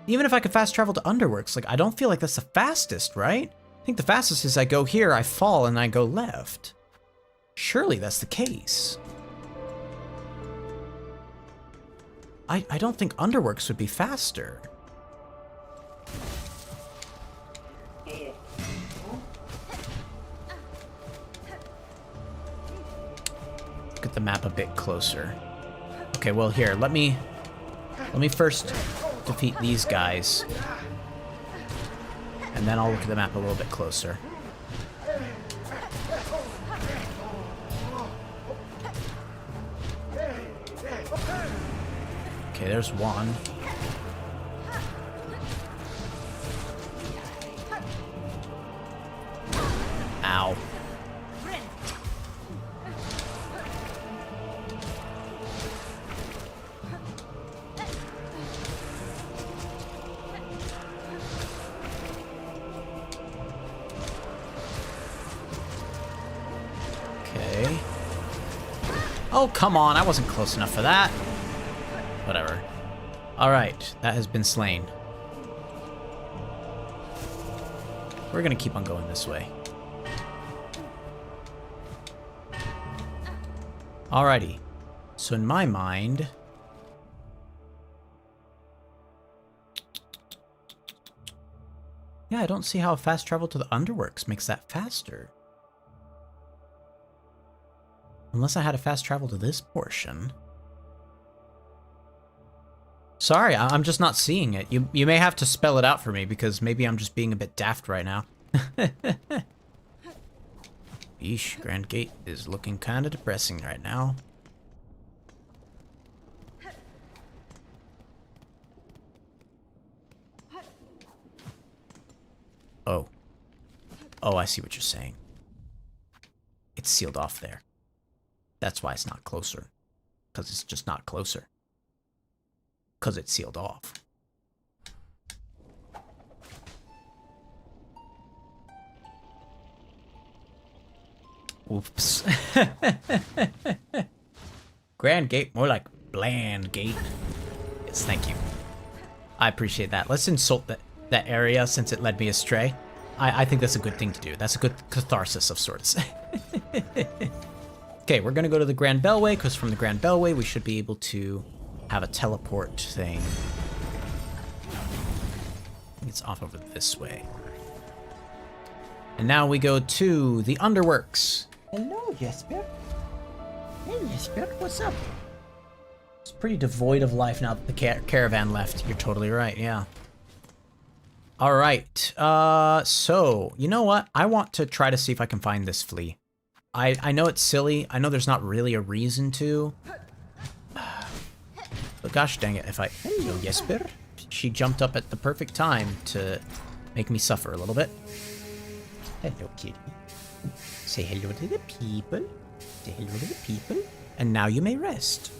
even if I could fast travel to Underworks, like, I don't feel like that's the fastest, right? I think the fastest is I go here, I fall, and I go left. Surely that's the case. I don't think Underworks would be faster. Look at the map a bit closer. Okay, well here, let me first defeat these guys. And then I'll look at the map a little bit closer. Okay, there's one. Ow. Okay. Oh, come on, I wasn't close enough for that. Whatever. Alright, that has been slain. We're gonna keep on going this way. Alrighty. So in my mind... Yeah, I don't see how fast travel to the Underworks makes that faster. Unless I had a fast travel to this portion. Sorry, I'm just not seeing it. You may have to spell it out for me, because maybe I'm just being a bit daft right now. Yeesh, Grand Gate is looking kind of depressing right now. Oh. Oh, I see what you're saying. It's sealed off there. That's why it's not closer. Because it's just not closer. Because it's sealed off. Oops. Grand Gate, more like Bland Gate. Yes, thank you. I appreciate that. Let's insult that area since it led me astray. I think that's a good thing to do. That's a good catharsis of sorts. Okay, we're gonna go to the Grand Bellway, because from the Grand Bellway we should be able to have a teleport thing. I think it's off over this way. And now we go to the Underworks. Hello, Jesper. Hey, Jesper, what's up? It's pretty devoid of life now that the caravan left. You're totally right, yeah. All right, so, you know what? I want to try to see if I can find this flea. I know it's silly. I know there's not really a reason to. But gosh dang it, if I... Hello, Jesper. She jumped up at the perfect time to make me suffer a little bit. Hello, kitty. Say hello to the people. Say hello to the people. And now you may rest.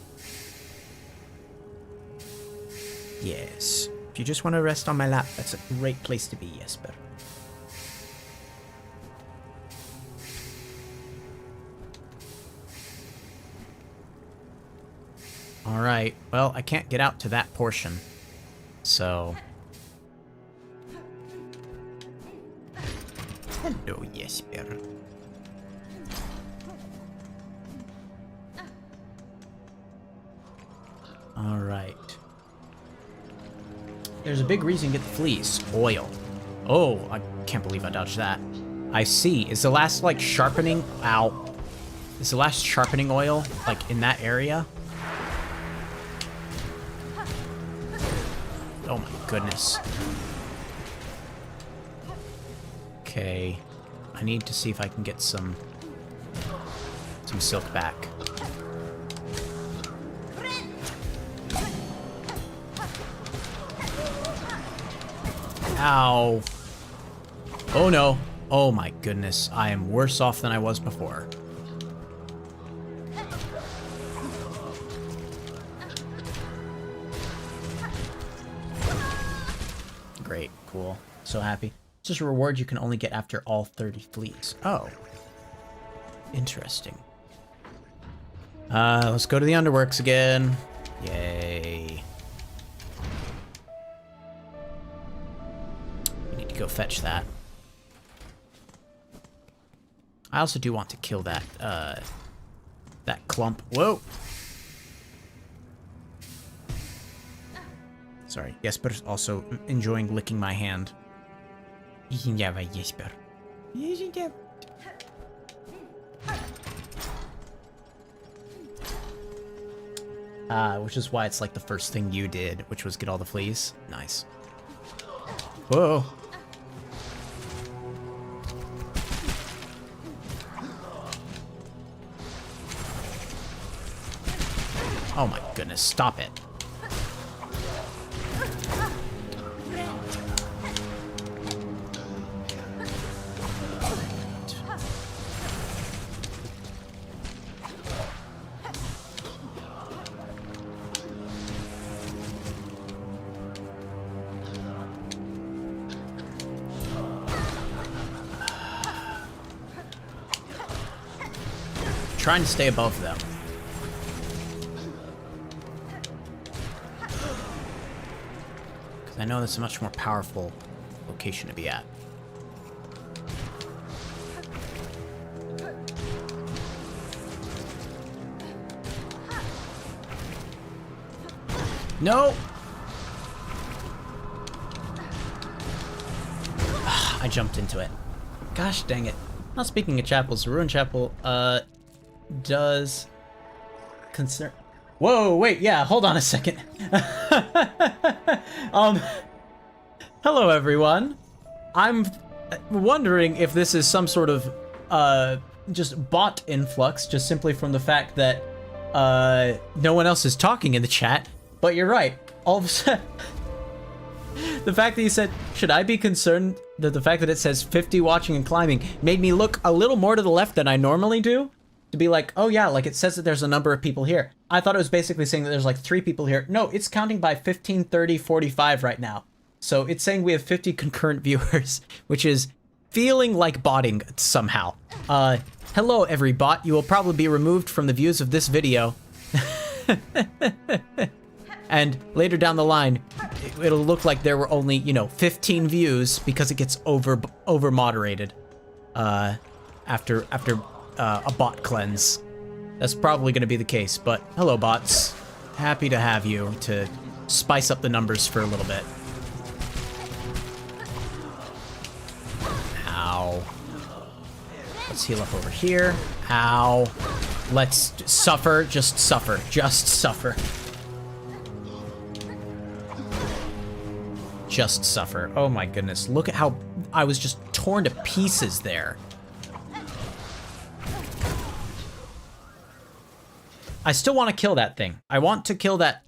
Yes. If you just want to rest on my lap, that's a great place to be, Jesper. Alright, well, I can't get out to that portion. So... Hello, Jesper. Alright. There's a big reason to get the fleas. Oil. Oh, I can't believe I dodged that. I see. Is the last, like, sharpening... Ow. Is the last sharpening oil, like, in that area? Oh my goodness. Okay. I need to see if I can get some silk back. Ow. Oh no. Oh my goodness. I am worse off than I was before. Great. Cool. So happy. It's just a reward you can only get after all 30 fleas. Oh. Interesting. Let's go to the Underworks again. Yay. We need to go fetch that. I also do want to kill that, that clump. Whoa! Sorry, Jesper's also enjoying licking my hand. Ja, Jesper. Which is why it's like the first thing you did, which was get all the fleas. Nice. Whoa. Oh my goodness, stop it. Trying to stay above them. Because I know that's a much more powerful location to be at. No! I jumped into it. Gosh dang it. Now speaking of chapels, the Ruined Chapel, does concern... Whoa, wait, yeah, hold on a second. Hello everyone. I'm wondering if this is some sort of, just bot influx, just simply from the fact that, no one else is talking in the chat, but you're right. All of a sudden... The fact that you said, should I be concerned that the fact that it says 50 watching and climbing made me look a little more to the left than I normally do? To be like, oh yeah, like it says that there's a number of people here. I thought it was basically saying that there's like 3 people here. No, it's counting by 15, 30, 45 right now. So it's saying we have 50 concurrent viewers, which is feeling like botting somehow. Hello every bot, you will probably be removed from the views of this video. And later down the line, it'll look like there were only, you know, 15 views because it gets over moderated after a bot cleanse. That's probably going to be the case, but hello bots. Happy to have you to spice up the numbers for a little bit. Ow. Let's heal up over here. Ow. Let's suffer. Just suffer. Just suffer. Just suffer. Oh my goodness. Look at how I was just torn to pieces there. I still want to kill that thing. I want to kill that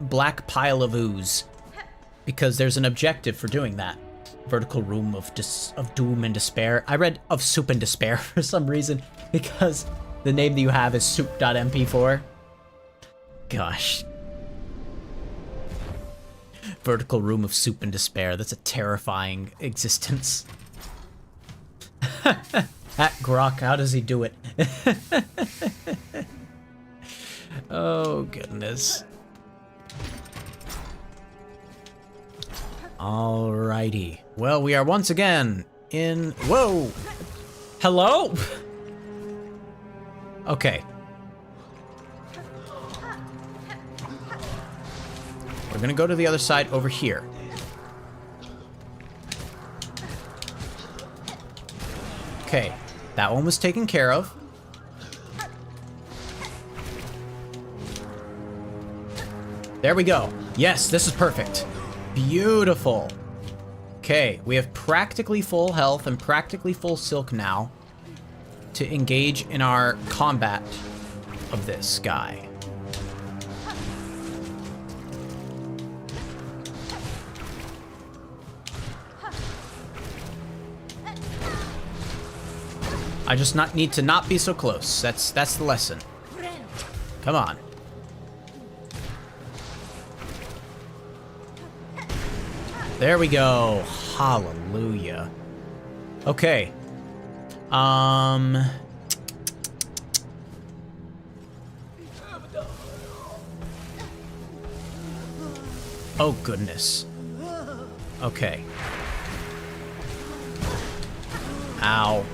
black pile of ooze, because there's an objective for doing that. Vertical room of doom and despair. I read of soup and despair for some reason, because the name that you have is soup.mp4. Gosh. Vertical room of soup and despair. That's a terrifying existence. At Grok, how does he do it? Oh, goodness. Alrighty. Well, we are once again in... Whoa! Hello? Okay. We're gonna go to the other side over here. Okay. That one was taken care of. There we go. Yes, this is perfect. Beautiful. Okay, we have practically full health and practically full silk now to engage in our combat of this guy. I just need to not be so close. That's the lesson. Come on. There we go. Hallelujah. Okay. Oh, goodness. Okay. Ow.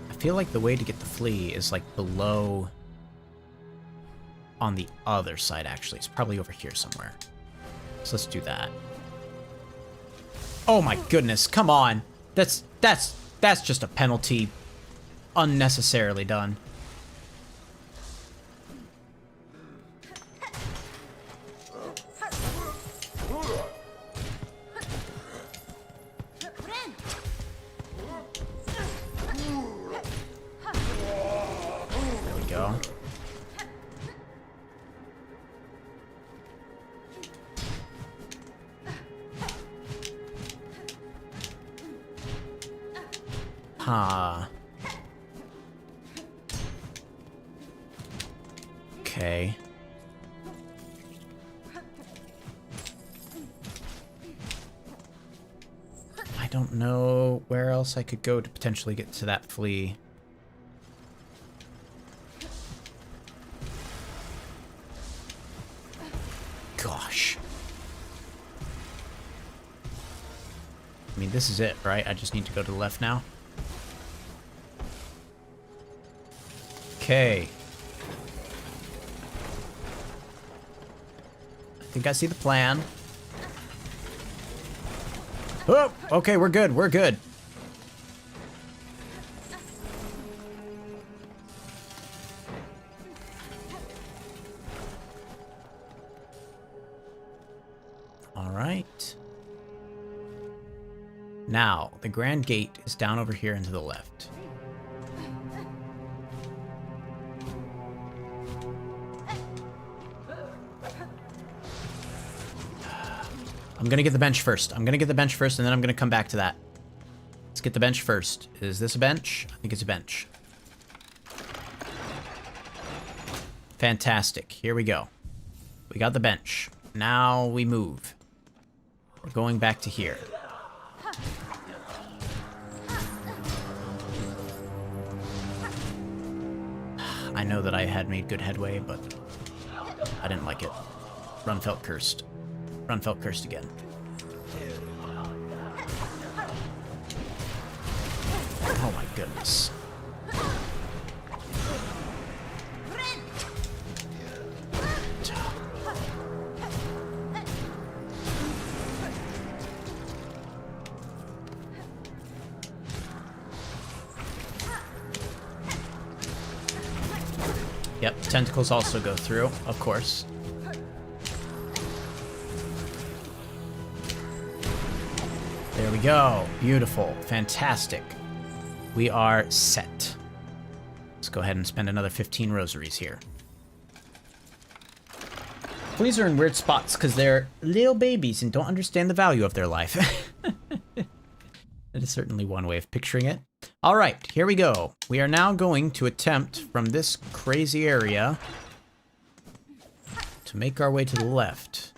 I feel like the way to get the flea is like below on the other side, actually. It's probably over here somewhere. So let's do that. Oh my goodness, come on. That's just a penalty unnecessarily done. Okay. I don't know where else I could go to potentially get to that flea. Gosh. I mean, this is it, right? I just need to go to the left now. Okay. I think I see the plan. Oh, okay, we're good, we're good. All right. Now, the Grand Gate is down over here and to the left. I'm gonna get the bench first. I'm gonna get the bench first, and then I'm gonna come back to that. Let's get the bench first. Is this a bench? I think it's a bench. Fantastic. Here we go. We got the bench. Now we move. We're going back to here. I know that I had made good headway, but I didn't like it. Run felt cursed. Run felt cursed again. goodness. Yep, tentacles also go through, of course. There we go. Beautiful. Fantastic. We are set. Let's go ahead and spend another 15 rosaries here. Fleas are in weird spots because they're little babies and don't understand the value of their life. That is certainly one way of picturing it. All right, here we go. We are now going to attempt from this crazy area to make our way to the left.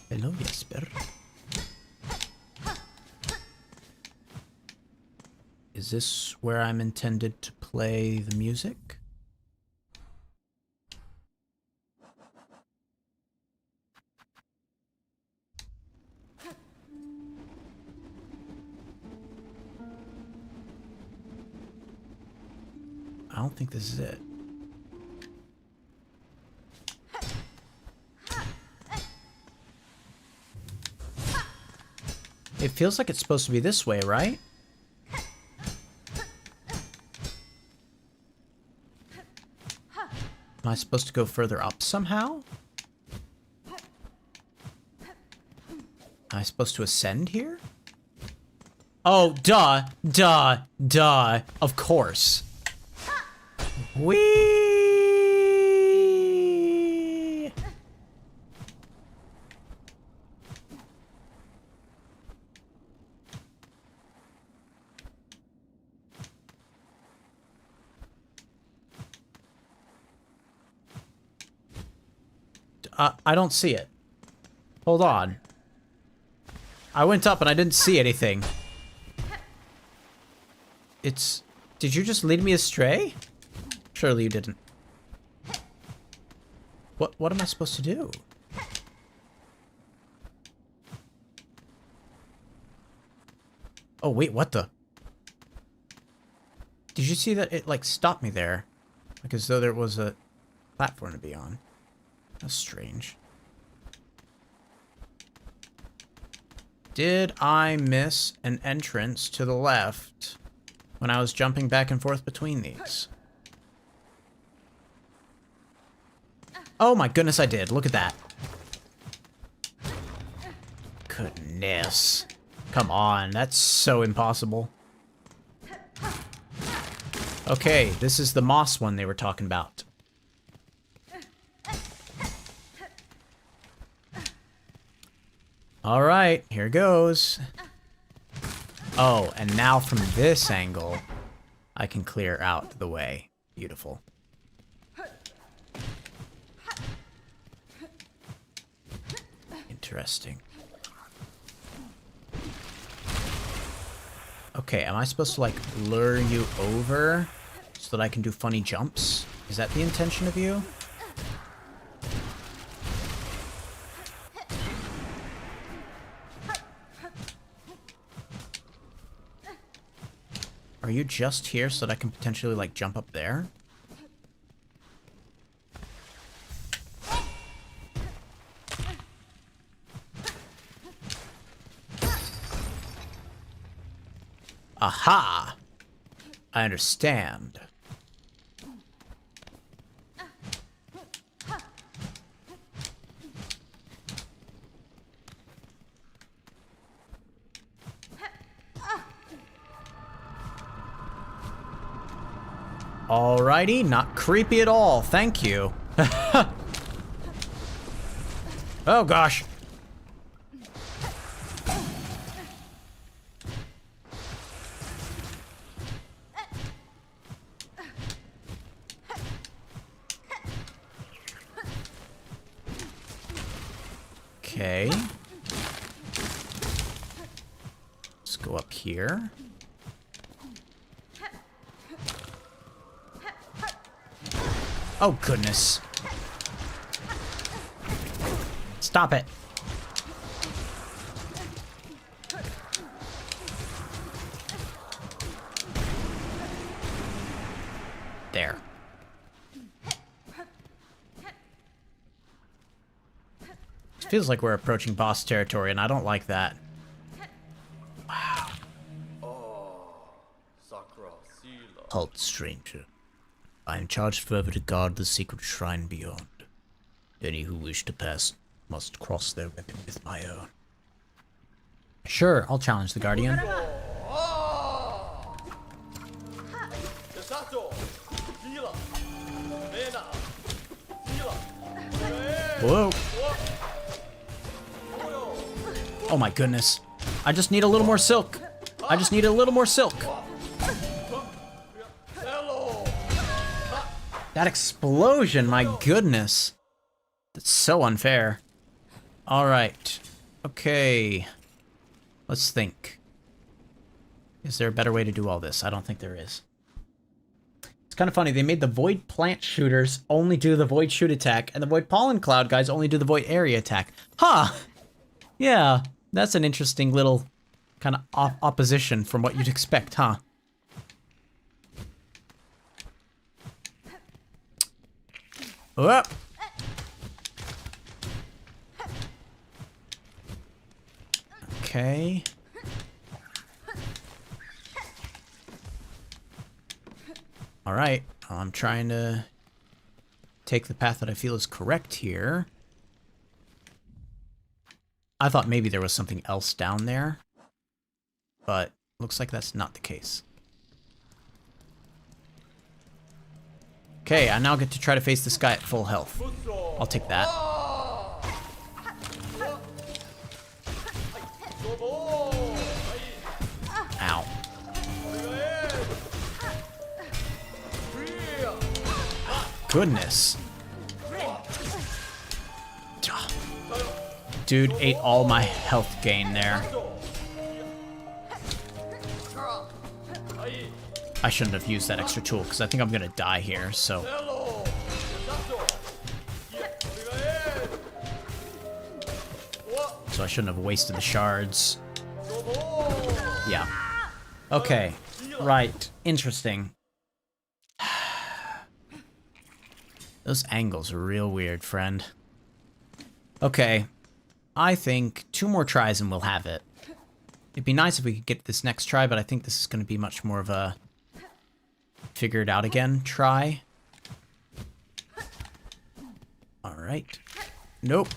Hello, Jesper. Is this where I'm intended to play the music? I don't think this is it. It feels like it's supposed to be this way, right? Am I supposed to go further up somehow? Am I supposed to ascend here? Oh, duh. Of course. Whee! I don't see it. Hold on. I went up and I didn't see anything. It's... Did you just lead me astray? Surely you didn't. What am I supposed to do? Oh, wait, what the? Did you see that it, like, stopped me there? Like, as though there was a platform to be on. That's strange. Did I miss an entrance to the left when I was jumping back and forth between these? Oh my goodness, I did. Look at that. Goodness. Come on, that's so impossible. Okay, this is the moss one they were talking about. All right, here goes. Oh, and now from this angle, I can clear out the way. Beautiful. Interesting. Okay, am I supposed to, like, lure you over so that I can do funny jumps? Is that the intention of you? Are you just here so that I can potentially, like, jump up there? Aha! I understand. Alrighty, not creepy at all, thank you. Oh gosh. Okay. Let's go up here. Oh, goodness. Stop it. There. It feels like we're approaching boss territory, and I don't like that. Wow. Halt, stranger. I am charged forever to guard the secret shrine beyond. Any who wish to pass must cross their weapon with my own. Sure, I'll challenge the Guardian. Whoa. Oh my goodness. I just need a little more silk. I just need a little more silk. That explosion, my goodness. That's so unfair. Alright. Okay. Let's think. Is there a better way to do all this? I don't think there is. It's kind of funny. They made the Void Plant shooters only do the Void Shoot attack, and the Void Pollen Cloud guys only do the Void Area attack. Huh! Yeah, that's an interesting little kind of opposition from what you'd expect, huh? Whoop! Okay. Alright, I'm trying to take the path that I feel is correct here. I thought maybe there was something else down there, but looks like that's not the case. Okay, I now get to try to face this guy at full health. I'll take that. Ow. Goodness. Dude ate all my health gain there. I shouldn't have used that extra tool because I think I'm gonna die here, so. So I shouldn't have wasted the shards. Yeah. Okay. Right. Interesting. Those angles are real weird, friend. Okay. I think 2 more tries and we'll have it. It'd be nice if we could get this next try, but I think this is going to be much more of a figure it out again try. Alright. Nope.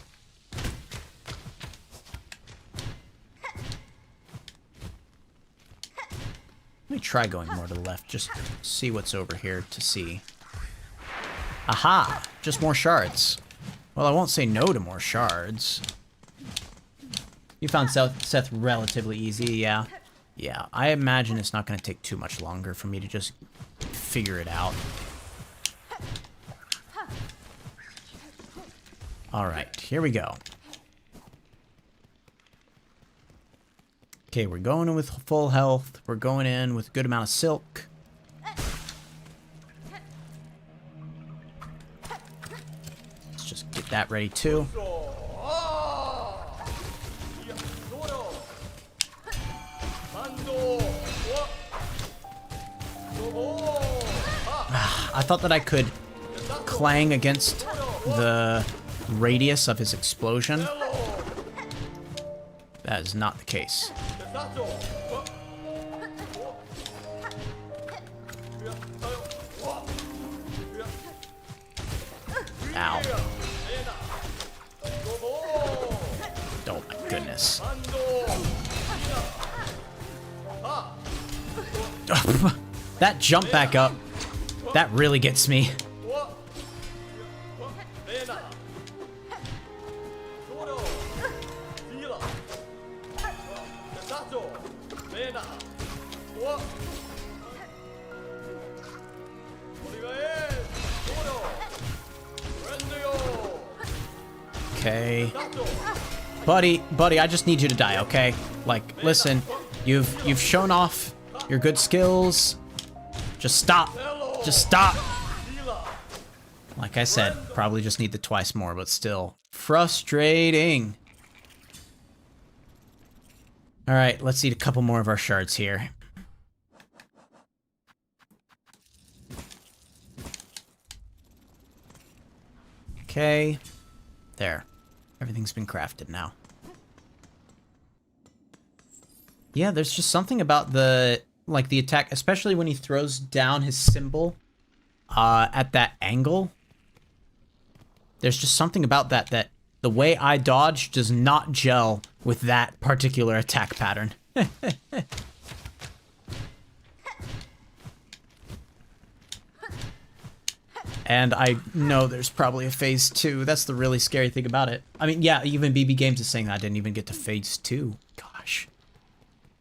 Let me try going more to the left, just see what's over here to see. Aha! Just more shards. Well, I won't say no to more shards. You found Seth relatively easy, yeah. Yeah, I imagine it's not going to take too much longer for me to just figure it out. Alright, here we go. Okay, we're going in with full health. We're going in with a good amount of silk. Let's just get that ready too. I thought that I could clang against the radius of his explosion. That is not the case. Ow. Oh my goodness. That jump back up, that really gets me. Okay. Buddy, I just need you to die, okay? Like, listen, you've shown off your good skills. Just stop. Just stop. Like I said, probably just need the twice more, but still frustrating. All right, let's eat a couple more of our shards here. Okay. There. Everything's been crafted now. Yeah, there's just something about the attack, especially when he throws down his symbol at that angle. There's just something about that the way I dodge does not gel with that particular attack pattern. And I know there's probably a phase 2. That's the really scary thing about it. I mean, yeah, even BB Games is saying that I didn't even get to phase 2. Gosh.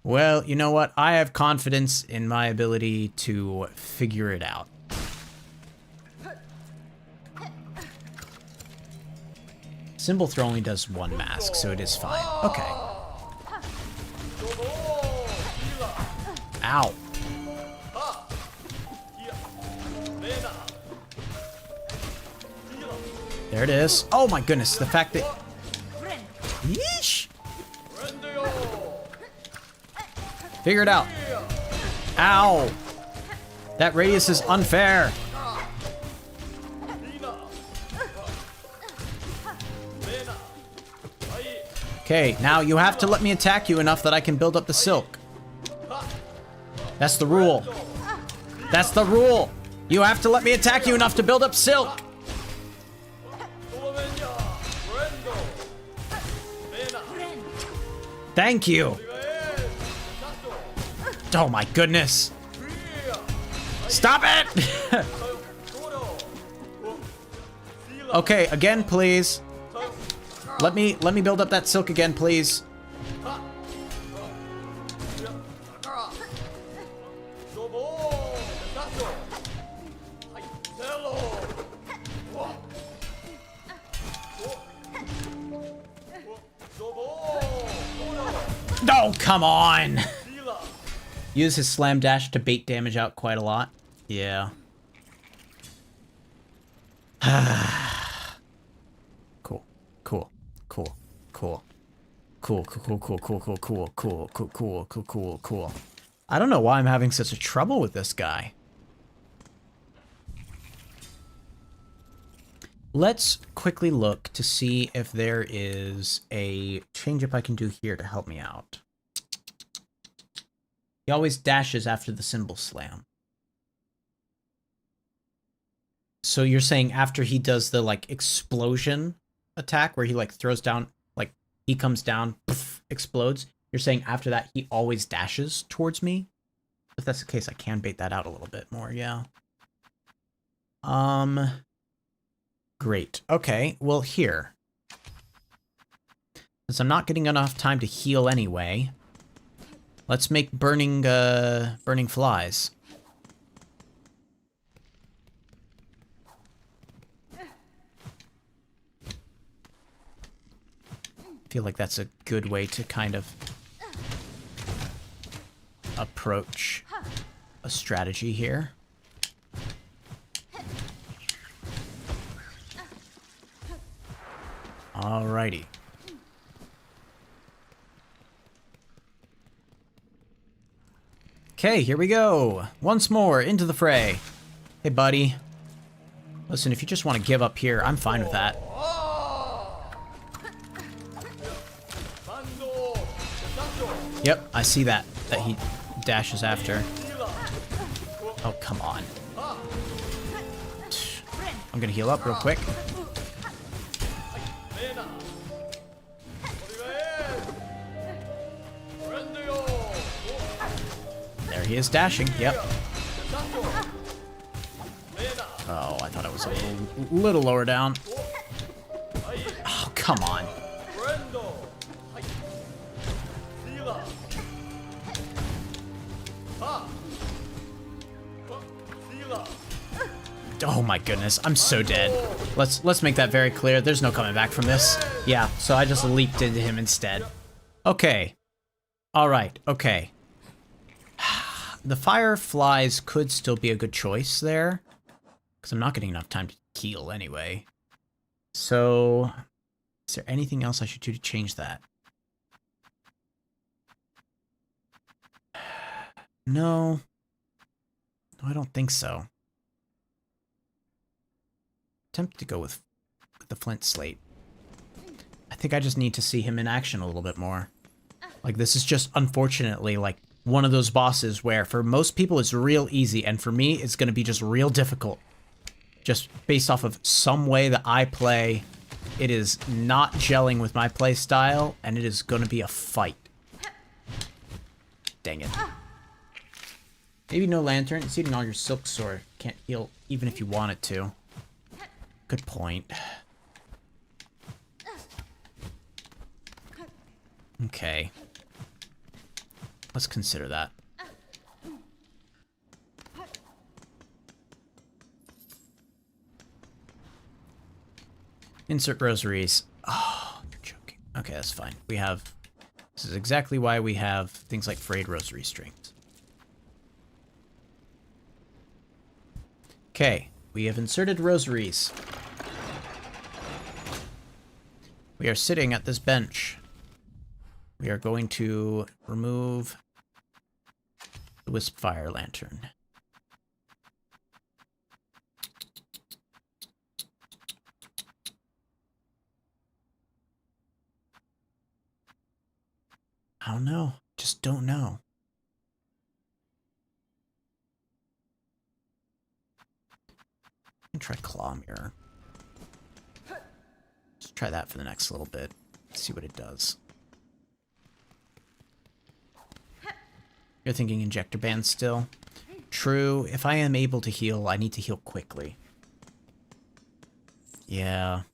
Well, you know what? I have confidence in my ability to figure it out. Symbol throw only does 1 mask, so it is fine. Okay. Ow. There it is. Oh my goodness, the fact that... Yeesh! Figure it out. Ow! That radius is unfair. Okay, now you have to let me attack you enough that I can build up the silk. That's the rule. That's the rule. You have to let me attack you enough to build up silk. Thank you. Oh my goodness. Stop it! Okay, again, please. Let me build up that silk again, please. No, come on! Use his slam dash to bait damage out quite a lot. Yeah. Cool. Cool. Cool. Cool. Cool, cool, cool, cool, cool, cool, cool, cool, cool, cool, cool, cool. I don't know why I'm having such a trouble with this guy. Let's quickly look to see if there is a change up I can do here to help me out. He always dashes after the symbol slam. So you're saying after he does the, like, explosion attack, where he, like, throws down, like, he comes down, poof, explodes. You're saying after that, he always dashes towards me? If that's the case, I can bait that out a little bit more, yeah. Great. Okay, well, here. Since I'm not getting enough time to heal anyway, let's make burning flies. Feel like that's a good way to kind of approach a strategy here. Alrighty. Okay, here we go. Once more, into the fray. Hey, buddy. Listen, if you just want to give up here, I'm fine with that. Yep, I see that he dashes after. Oh, come on. I'm gonna heal up real quick. There he is dashing, yep. Oh, I thought I was a little lower down. Oh, come on. Oh my goodness, I'm so dead. Let's make that very clear. There's no coming back from this. Yeah, so I just leaped into him instead. Okay. Alright, okay. The fireflies could still be a good choice there, because I'm not getting enough time to heal anyway. So, is there anything else I should do to change that? No. No, I don't think so. Tempted to go with the flint slate. I think I just need to see him in action a little bit more. Like, this is just, unfortunately, like, one of those bosses where for most people it's real easy, and for me it's going to be just real difficult. Just based off of some way that I play, it is not gelling with my play style, and it is going to be a fight. Dang it. Maybe no lantern. It's eating all your silk sword. Can't heal even if you wanted to. Good point. Okay. Let's consider that. Insert rosaries. Oh, you're joking. Okay, that's fine. We have... This is exactly why we have things like frayed rosary strings. Okay, we have inserted rosaries. We are sitting at this bench. We are going to remove the wisp fire lantern. I don't know. Just don't know. Try claw mirror. Just try that for the next little bit. See what it does. You're thinking injector band still? True. If I am able to heal, I need to heal quickly. Yeah.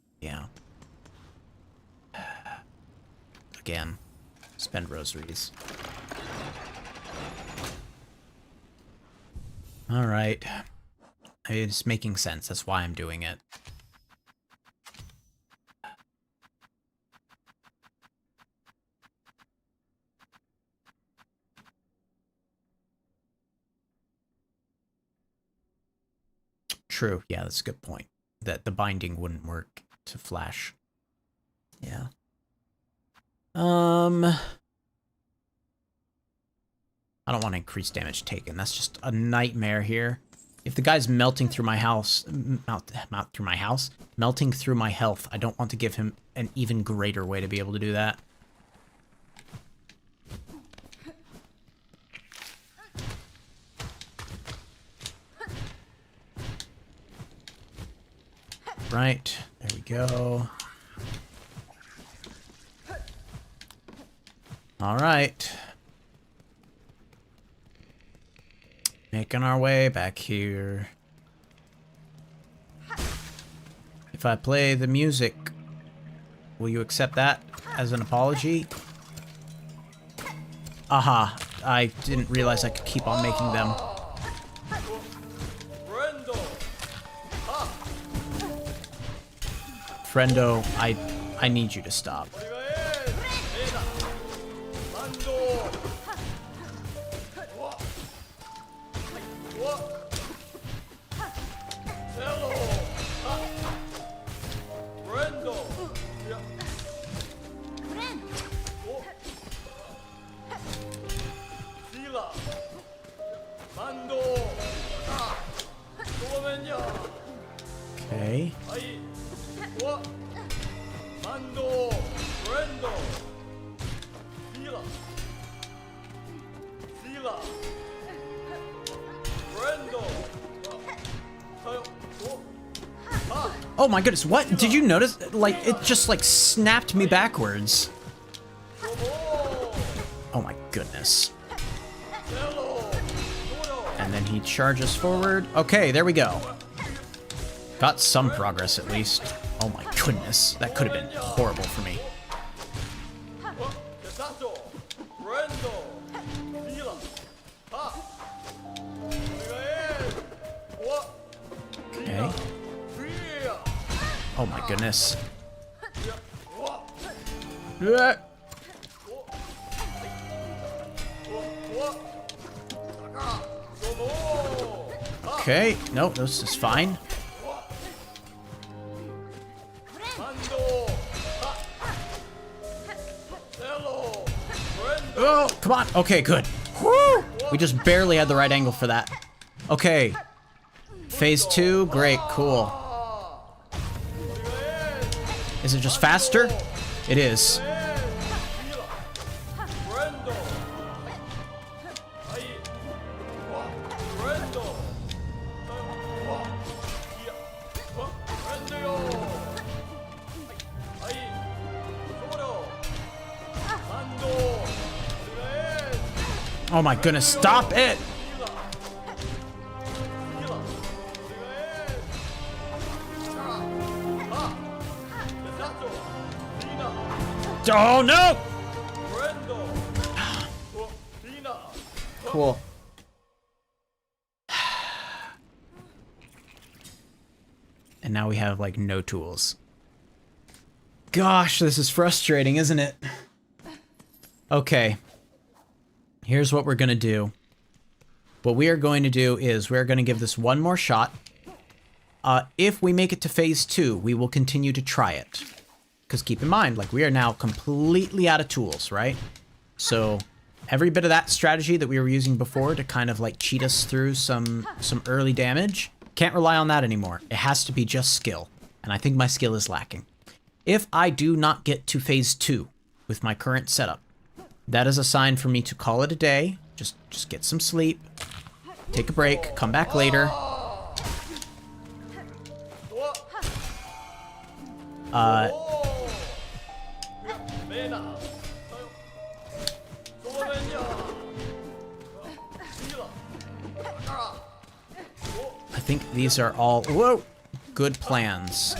Again, spend rosaries. Alright. It's making sense. That's why I'm doing it. True. Yeah, that's a good point. That the binding wouldn't work to flash. Yeah. I don't want to increase damage taken. That's just a nightmare here. If the guy's melting through my house, melting through my health, I don't want to give him an even greater way to be able to do that. Right, there we go. All right. Making our way back here. If I play the music, will you accept that as an apology? Aha, I didn't realize I could keep on making them. Friendo, I need you to stop. Okay. Oh my goodness, what? Did you notice? Like, it just like snapped me backwards. Oh my goodness. And then he charges forward. Okay, there we go. Got some progress at least. Oh my goodness, that could have been horrible for me. Okay. Oh my goodness. Okay, no, this is fine. Oh, come on. Okay, good. Woo! We just barely had the right angle for that. Okay. Phase 2, great, cool. Is it just faster? It is. Oh my goodness, stop it! Oh no! Cool. And now we have like no tools. Gosh, this is frustrating, isn't it? Okay. Here's what we're gonna do. What we are going to do is we're gonna give this one more shot. If we make it to phase 2, we will continue to try it. Because keep in mind, like, we are now completely out of tools, right? So every bit of that strategy that we were using before to kind of like cheat us through some early damage, can't rely on that anymore. It has to be just skill. And I think my skill is lacking. If I do not get to phase 2 with my current setup, that is a sign for me to call it a day. Just get some sleep, take a break, come back later. I think these are all, whoa, good plans.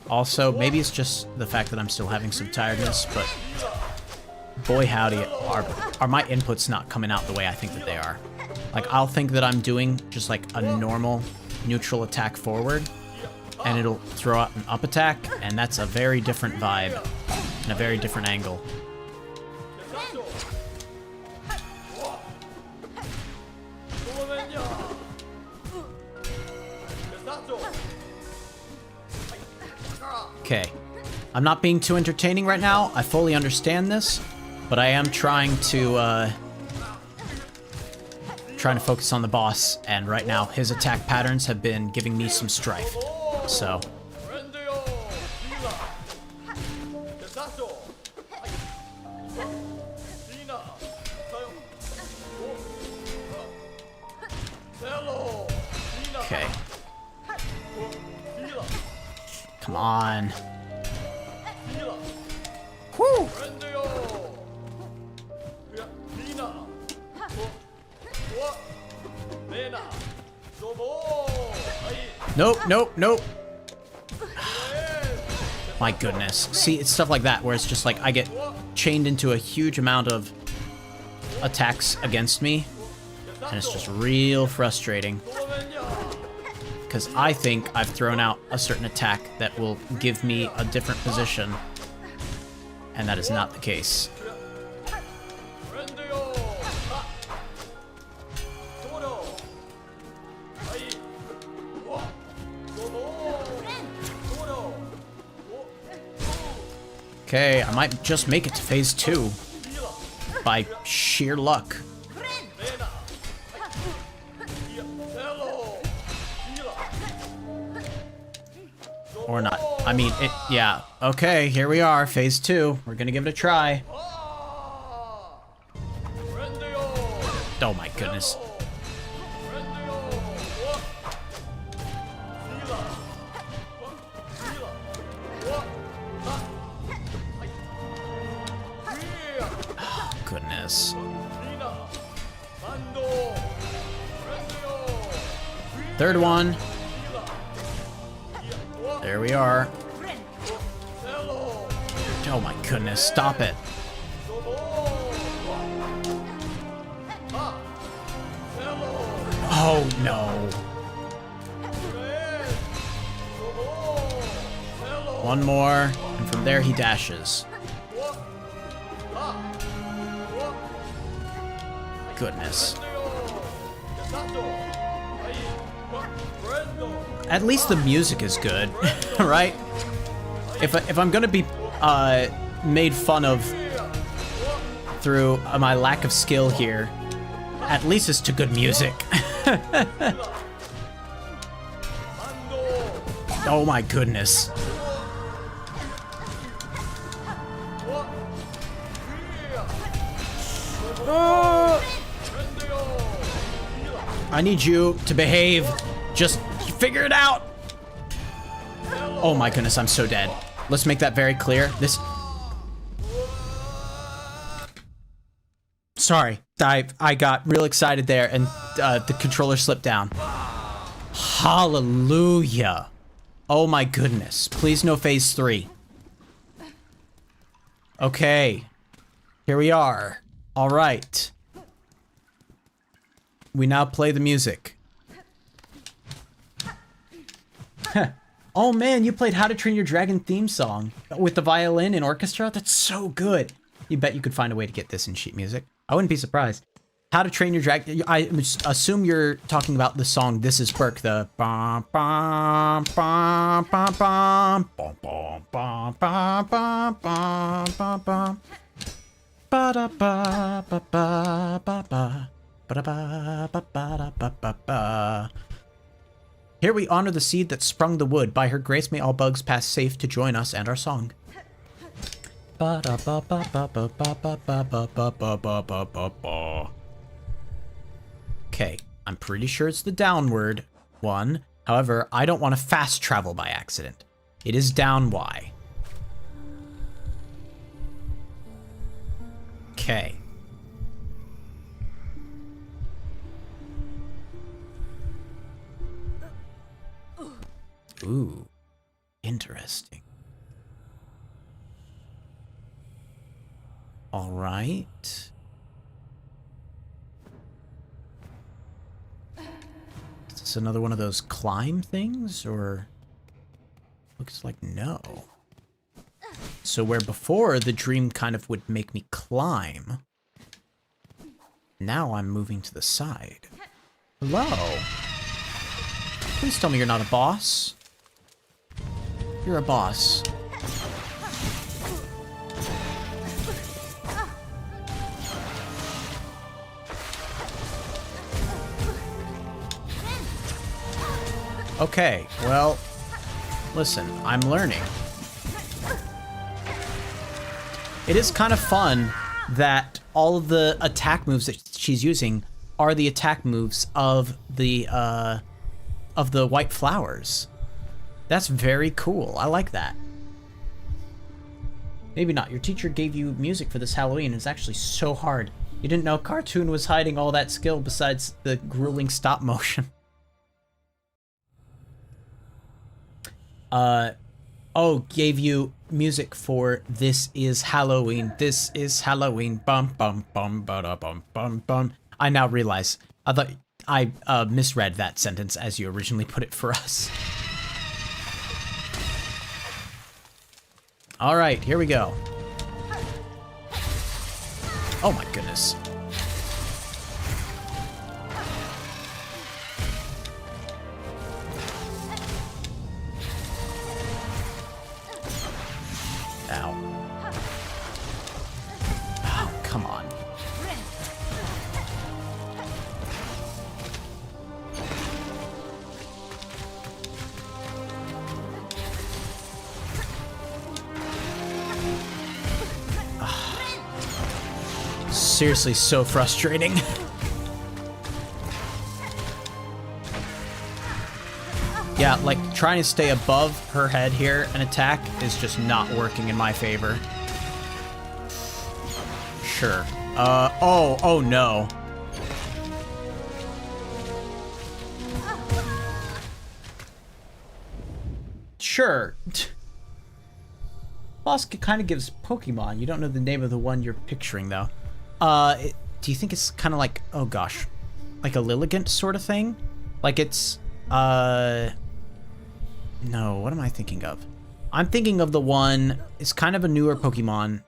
Also, maybe it's just the fact that I'm still having some tiredness, but boy howdy, are my inputs not coming out the way I think that they are. Like, I'll think that I'm doing just like a normal neutral attack forward, and it'll throw out an up attack, and that's a very different vibe and a very different angle. Okay, I'm not being too entertaining right now. I fully understand this, but I am trying to focus on the boss, and right now his attack patterns have been giving me some strife. So okay. Come on. Woo! Nope, nope, nope. My goodness. See, it's stuff like that where it's just like I get chained into a huge amount of attacks against me, and it's just real frustrating. Because I think I've thrown out a certain attack that will give me a different position, and that is not the case. Okay, I might just make it to phase 2 by sheer luck. Or not. I mean, it, yeah. Okay, here we are, phase 2. We're gonna give it a try. Oh my goodness. Oh, goodness. Third one. There we are. Oh my goodness, stop it. Oh no. One more, and from there he dashes. Goodness. At least the music is good, right? If I'm gonna be made fun of through my lack of skill here, At least it's to good music. Oh my goodness. I need you to behave. Just figure it out. Oh my goodness, I'm so dead. Let's make that very clear. Sorry, I got real excited there and the controller slipped down. Hallelujah. Oh my goodness. Please no phase 3. Okay. Here we are. All right. We now play the music. Oh man, you played How to Train Your Dragon theme song with the violin and orchestra? That's so good. You bet you could find a way to get this in sheet music. I wouldn't be surprised. How to Train Your Dragon. I assume you're talking about the song This Is Berk, the bum bum bum bum bum bum bum bum bum bum bum bum ba da ba ba ba ba ba ba da ba ba ba ba ba ba. Here we honor the seed that sprung the wood. By her grace may all bugs pass safe to join us and our song. Ba da ba ba ba ba ba ba ba ba ba ba ba ba ba. Okay, I'm pretty sure it's the downward one. However, I don't want to fast travel by accident. It is down Y. Okay. Ooh, interesting. All right. Is this another one of those climb things, or looks like no. So where before the dream kind of would make me climb, now I'm moving to the side. Hello. Please tell me you're not a boss. You're a boss. Okay, well, listen, I'm learning. It is kind of fun that all of the attack moves that she's using are the attack moves of the white flowers. That's very cool. I like that. Maybe not. Your teacher gave you music for this Halloween. It's actually so hard. You didn't know Cartoon was hiding all that skill besides the grueling stop motion. Oh, gave you music for This Is Halloween. This is Halloween. Bum bum bum ba da bum bum bum. I now realize I thought I misread that sentence as you originally put it for us. All right, here we go. Oh my goodness. Ow. Oh, come on. Seriously, so frustrating. Yeah, like trying to stay above her head here and attack is just not working in my favor. Sure. Oh no. Sure. Boss kind of gives Pokemon. You don't know the name of the one you're picturing, though. Do you think it's kind of like, oh gosh, like a Lilligant sort of thing? Like it's, no, what am I thinking of? I'm thinking of the one, it's kind of a newer Pokemon,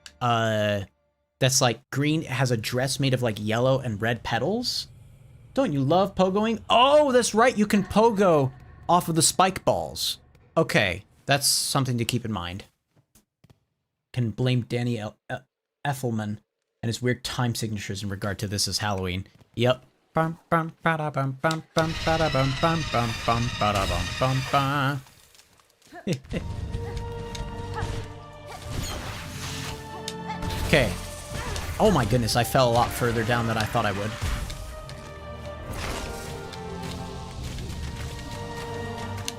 that's like green, it has a dress made of like yellow and red petals. Don't you love pogoing? Oh, that's right, you can pogo off of the spike balls. Okay, that's something to keep in mind. Can blame Danny Effelman and his weird time signatures in regard to This Is Halloween. Yep, Okay. Oh my goodness, I fell a lot further down than I thought I would.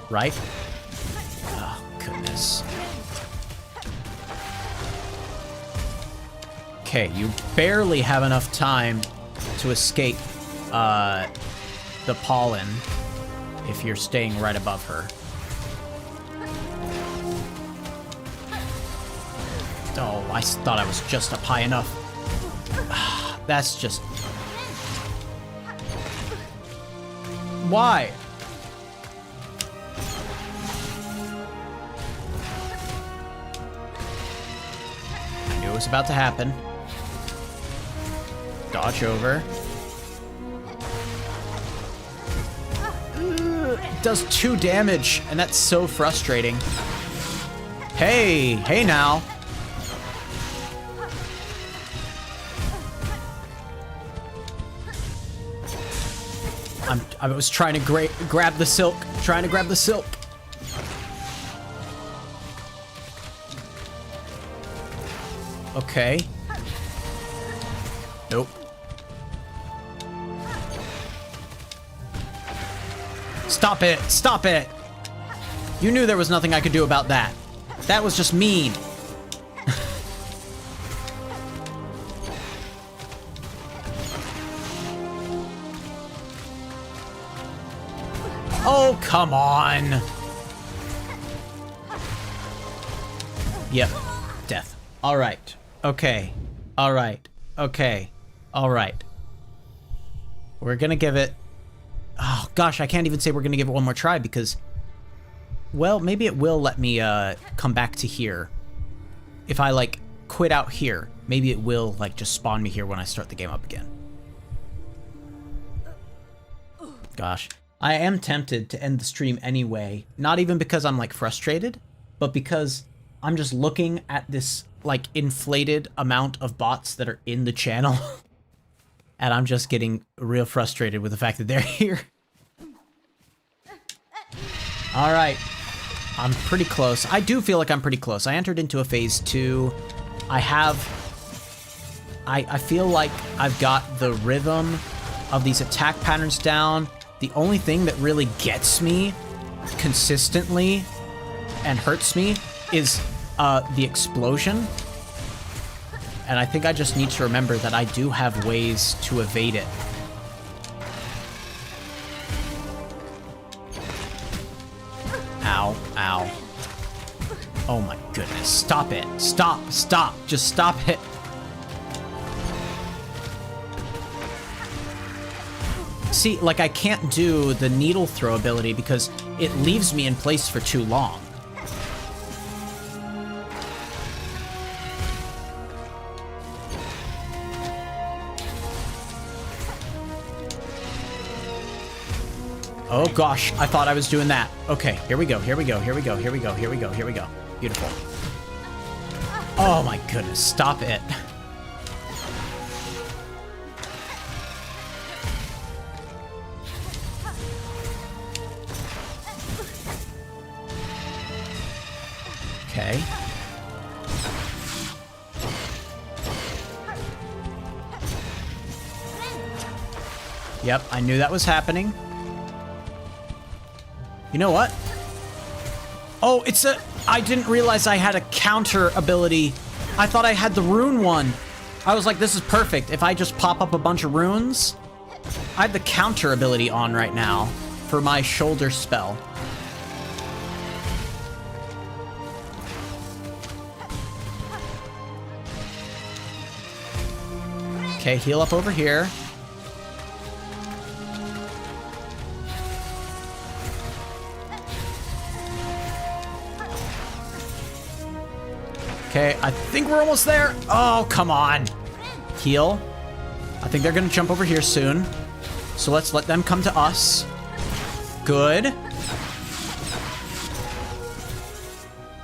Right? Oh, goodness. Okay, you barely have enough time to escape the pollen if you're staying right above her. Oh, I thought I was just up high enough. That's just... Why? I knew it was about to happen. Dodge over. It does 2 damage, and that's so frustrating. Hey, hey now. I was trying to grab the silk. Trying to grab the silk. Okay. Nope. Stop it! Stop it! You knew there was nothing I could do about that. That was just mean. Oh, come on. Yep. Death. All right. Okay. All right. Okay. All right. We're gonna give it... Oh, gosh, I can't even say we're gonna give it one more try because... Well, maybe it will let me come back to here. If I, like, quit out here, maybe it will, like, just spawn me here when I start the game up again. Gosh. I am tempted to end the stream anyway, not even because I'm, like, frustrated, but because I'm just looking at this, like, inflated amount of bots that are in the channel, and I'm just getting real frustrated with the fact that they're here. All right. I'm pretty close. I do feel like I'm pretty close. I entered into a phase 2. I feel like I've got the rhythm of these attack patterns down. The only thing that really gets me consistently and hurts me is the explosion. And I think I just need to remember that I do have ways to evade it. Ow, ow. Oh my goodness. Stop it. Stop, stop. Just stop it. See, like, I can't do the needle throw ability because it leaves me in place for too long. Oh gosh, I thought I was doing that. Okay, here we go, here we go, here we go, here we go, here we go, here we go. Beautiful. Oh my goodness, stop it. Okay. Yep, I knew that was happening. You know what? Oh, it's a... I didn't realize I had a counter ability. I thought I had the rune one. I was like, this is perfect. If I just pop up a bunch of runes... I have the counter ability on right now for my shoulder spell. Okay, heal up over here. Okay, I think we're almost there. Oh, come on. Heal. I think they're gonna jump over here soon. So let's let them come to us. Good.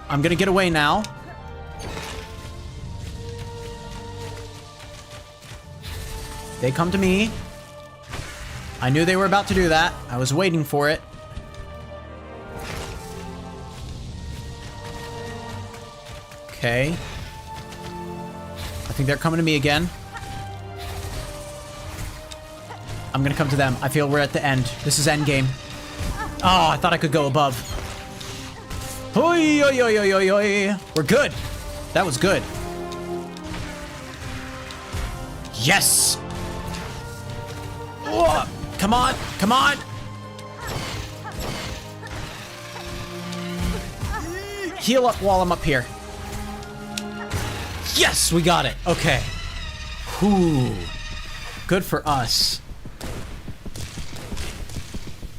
I'm gonna get away now. They come to me. I knew they were about to do that. I was waiting for it. Okay. I think they're coming to me again. I'm gonna come to them. I feel we're at the end. This is endgame. Oh, I thought I could go above. Oi, oi, oi, oi, oi, oi. We're good. That was good. Yes! Oh, come on, come on! Heal up while I'm up here. Yes, we got it. Okay. Whew. Good for us.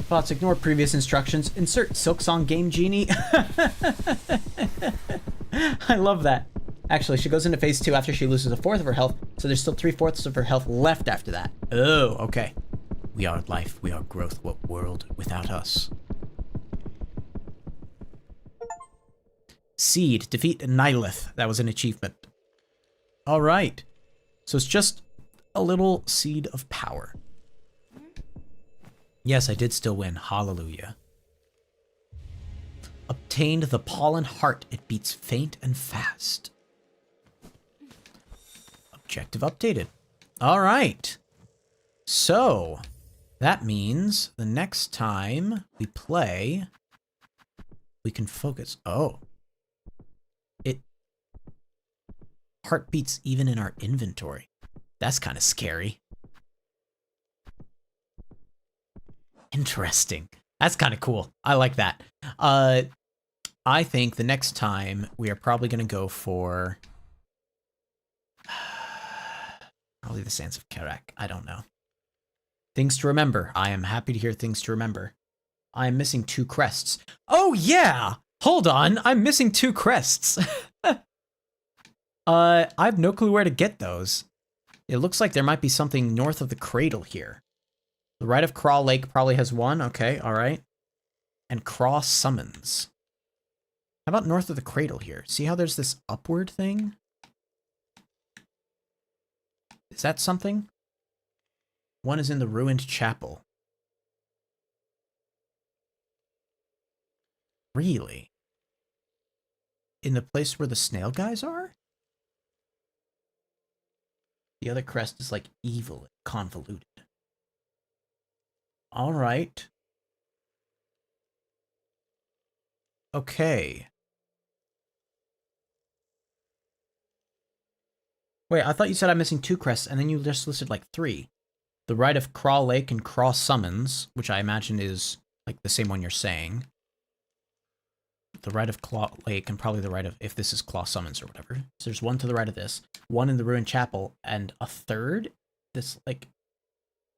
Thoughts, ignore previous instructions. Insert Silksong Game Genie. I love that. Actually, she goes into phase 2 after she loses a fourth of her health, so there's still 3/4 of her health left after that. Oh, okay. We are life, we are growth. What world without us? Seed. Defeat Nihilith. That was an achievement. All right. So it's just a little seed of power. Yes, I did still win. Hallelujah. Obtained the pollen heart. It beats faint and fast. Objective updated. All right. So that means the next time we play, we can focus. Oh. It heartbeats even in our inventory. That's kind of scary. Interesting. That's kind of cool. I like that. I think the next time we are probably going to go for probably the Sands of Karak. I don't know. Things to remember. I am happy to hear things to remember. I am missing 2 crests. Oh yeah! Hold on. I'm missing 2 crests. I have no clue where to get those. It looks like there might be something north of the cradle here. The Rite of Craw Lake probably has 1. Okay, all right. And Craw Summons. How about north of the cradle here? See how there's this upward thing? Is that something? 1 is in the ruined chapel. Really? In the place where the snail guys are? The other crest is like evil and convoluted. All right. Okay. Wait, I thought you said I'm missing 2 crests, and then you just listed like 3. The Rite of Craw Lake and Craw Summons, which I imagine is like the same one you're saying. The Rite of Claw Lake and probably the Rite of, if this is Claw Summons or whatever. So there's 1 to the right of this, 1 in the Ruined Chapel, and a 3rd? This, like...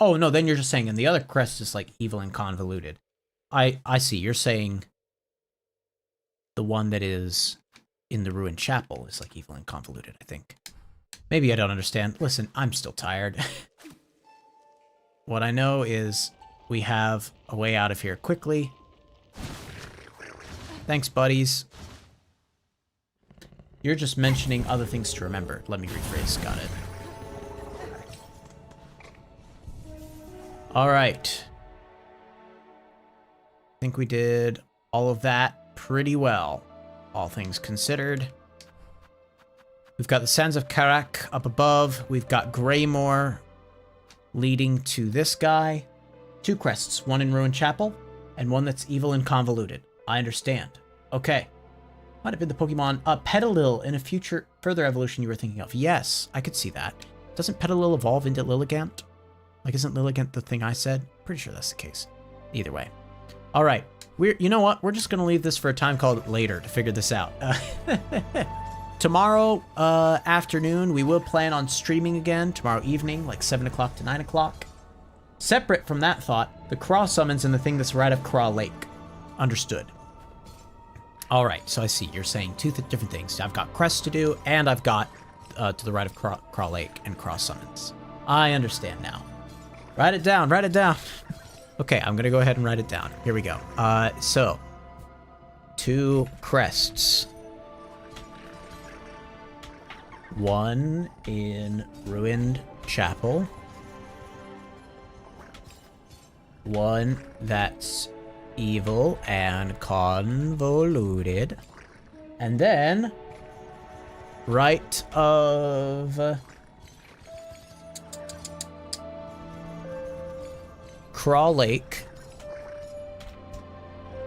Oh, no, then you're just saying, and the other crest is, like, evil and convoluted. I see, you're saying the one that is in the Ruined Chapel is, like, evil and convoluted, I think. Maybe I don't understand. Listen, I'm still tired. What I know is we have a way out of here quickly. Thanks, buddies. You're just mentioning other things to remember. Let me rephrase. Got it. All right. I think we did all of that pretty well, all things considered. We've got the Sands of Karak up above. We've got Greymore leading to this guy. 2 crests, 1 in Ruined Chapel, and 1 that's evil and convoluted. I understand. Okay. Might have been the Pokemon Petalil in a further evolution you were thinking of. Yes, I could see that. Doesn't Petalil evolve into Lilligant? Like, isn't Lilligant the thing I said? Pretty sure that's the case. Either way. All right. You know what? We're just going to leave this for a time called later to figure this out. Tomorrow afternoon, we will plan on streaming again. Tomorrow evening, like 7 o'clock to 9 o'clock. Separate from that thought, the Craw Summons and the thing that's right of Craw Lake. Understood. All right, so I see. You're saying 2 different things. I've got quests to do, and I've got to the right of Craw Lake and Craw Summons. I understand now. Write it down. Write it down. Okay, I'm going to go ahead and write it down. Here we go. So, 2 crests. 1 in Ruined Chapel. one that's evil and convoluted. And then right of Craw Lake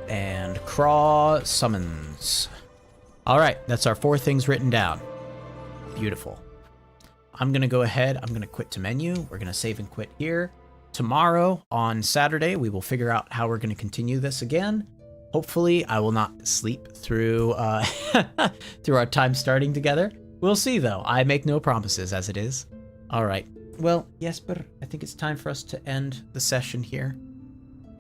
and Craw Summons. All right, that's our 4 things written down. Beautiful. I'm gonna go ahead, I'm gonna quit to menu. We're gonna save and quit here. Tomorrow on Saturday, we will figure out how we're gonna continue this again. Hopefully I will not sleep through through our time starting together. We'll see though, I make no promises as it is. All right, well, Jesper, I think it's time for us to end the session here.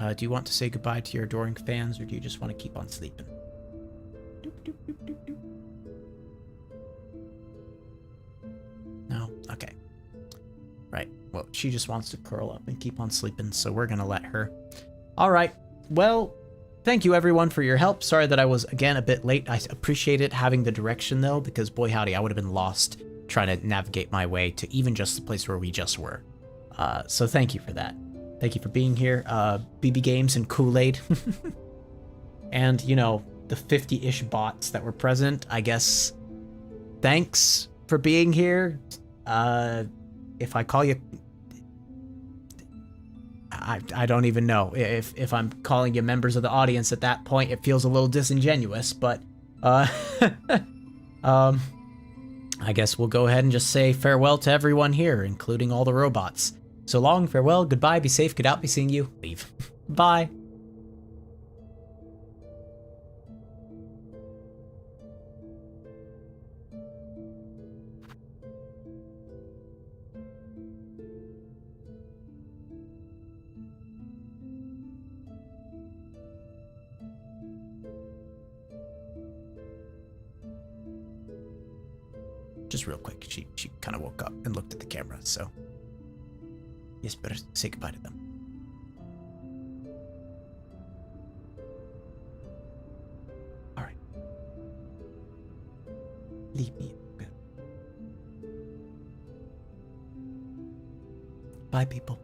Do you want to say goodbye to your adoring fans, or do you just want to keep on sleeping? No? Okay. Right. Well, she just wants to curl up and keep on sleeping, so we're gonna let her. All right. Well, thank you everyone for your help. Sorry that I was, again, a bit late. I appreciate it having the direction, though, because boy howdy, I would have been lost trying to navigate my way to even just the place where we just were. So thank you for that. Thank you for being here. BB Games and Kool-Aid. And, you know, the 50-ish bots that were present, I guess. Thanks for being here. If I call you... I don't even know. If I'm calling you members of the audience at that point, it feels a little disingenuous, but... I guess we'll go ahead and just say farewell to everyone here, including all the robots. So long, farewell, goodbye, be safe, get out, be seeing you, leave. Bye. Just real quick, she kind of woke up and looked at the camera, so... Yes, better say goodbye to them. All right. Leave me. Bye, people.